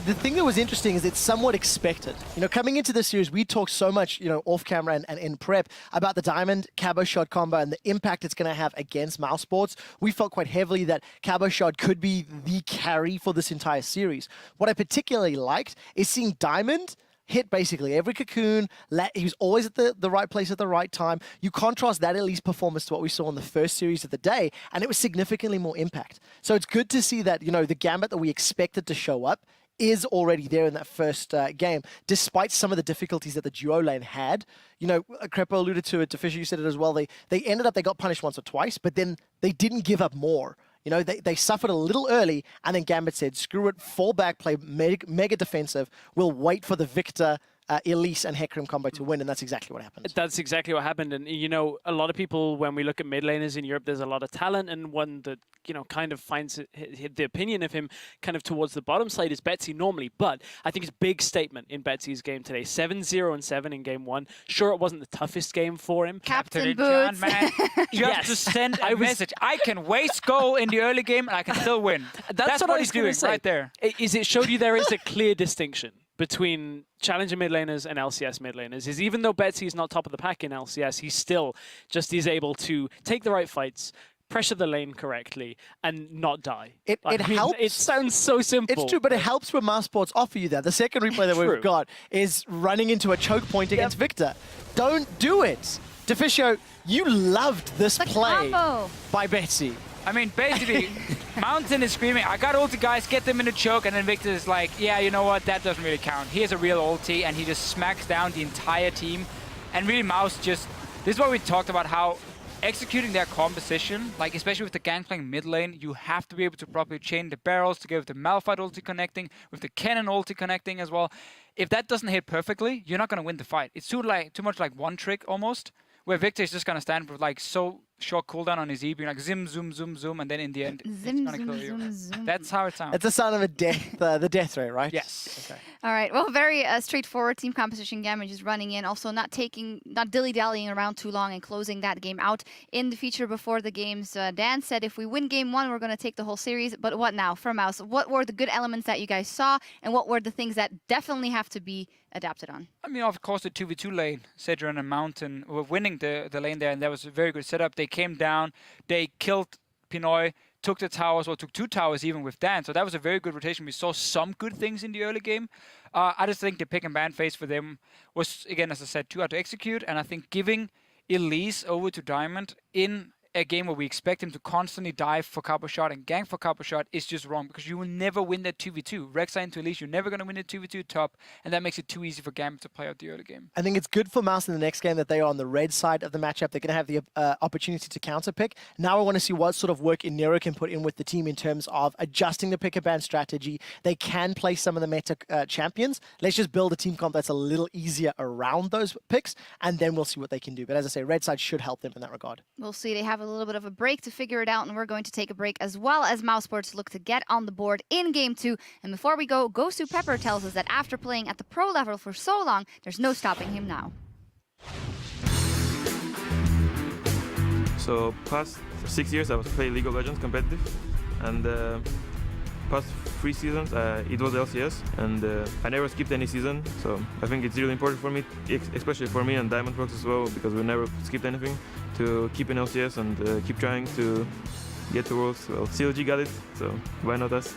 the thing that was interesting is it's somewhat expected. You know, coming into this series, we talked so much, you know, off camera and in prep about the Diamond Cabochard combo and the impact it's going to have against Mousesports. We felt quite heavily that Cabochard could be the carry for this entire series. What I particularly liked is seeing Diamond hit basically every cocoon. He was always at the right place at the right time. You contrast that Elise performance to what we saw in the first series of the day, and it was significantly more impact. So it's good to see that, you know, the Gambit that we expected to show up is already there in that first game, despite some of the difficulties that the duo lane had. You know, Crepo alluded to it, Fisher, you said it as well. They got punished once or twice, but then they didn't give up more. You know, they suffered a little early, and then Gambit said, screw it, fall back, play mega defensive. We'll wait for the Victor Elise and Hecarim combo to win, and that's exactly what happened. That's exactly what happened. And, you know, a lot of people, when we look at mid laners in Europe, there's a lot of talent, and one that, you know, kind of finds the opinion of him kind of towards the bottom side is Betsy normally. But I think it's a big statement in Betsy's game today. 7-0 and 7 in game 1. Sure, it wasn't the toughest game for him. Captain Boots. Man. Just to send a message. I can waste goal in the early game and I can still win. That's what he's doing right there. It showed you there is a clear distinction between challenger mid laners and LCS mid laners. Is even though Betsy is not top of the pack in LCS, he still just is able to take the right fights, pressure the lane correctly, and not die. It helps. It sounds so simple. It's true, but it helps when Mouse Sports offer you that. The second replay that we've got is running into a choke point against Victor. Don't do it. Deficio, you loved this play by Betsy. I mean, basically, Mountain is screaming, I got ulti, guys, get them in a choke, and then Victor is like, yeah, you know what, that doesn't really count. He has a real ulti, and he just smacks down the entire team. And really, Mouse just, this is what we talked about, how executing their composition, like especially with the Gangplank mid lane, you have to be able to properly chain the barrels together with the Malphite ulti connecting, with the Cannon ulti connecting as well. If that doesn't hit perfectly, you're not going to win the fight. It's too much like one trick almost, where Victor is just going to stand for like so short cooldown on his E, being like zim, zoom, zoom, zoom, and then in the end, it's going to kill you. That's how it sounds. It's the sound of a death, the death ray, right? Yes. Okay. All right. Well, very straightforward team composition. Gamma just running in, also not dilly-dallying around too long and closing that game out. In the feature before the games, Dan said if we win game 1, we're going to take the whole series. But what now for Mouse? What were the good elements that you guys saw, and what were the things that definitely have to be adapted on? I mean, of course, the 2v2 lane, Cedron and Mountain were winning the lane there, and that was a very good setup. They came down, they killed Pinoy, took the towers, or took 2 towers even with Dan. So that was a very good rotation. We saw some good things in the early game. I just think the pick and ban phase for them was, again, as I said, too hard to execute. And I think giving Elise over to Diamond in a game where we expect him to constantly dive for Capo Shot and gank for Capo Shot is just wrong, because you will never win that 2v2. Rek'Sai into Elise, you're never going to win the 2v2 top, and that makes it too easy for Gambit to play out the early game. I think it's good for Mouse in the next game that they are on the red side of the matchup. They're going to have the opportunity to counter pick. Now I want to see what sort of work Inero can put in with the team in terms of adjusting the pick and ban strategy. They can play some of the meta champions. Let's just build a team comp that's a little easier around those picks, and then we'll see what they can do. But as I say, red side should help them in that regard. We'll see. They have a little bit of a break to figure it out, and we're going to take a break as well as Mouse Sports look to get on the board in game 2. And before we go, Gosu Pepper tells us that after playing at the pro level for so long, there's no stopping him now. So past 6 years I was playing League of Legends competitive, and past 3 seasons it was LCS, and I never skipped any season. So I think it's really important for me, especially for me and Diamond Fox as well, because we never skipped anything, to keep in LCS and keep trying to get to Worlds. Well, CLG got it, so why not us?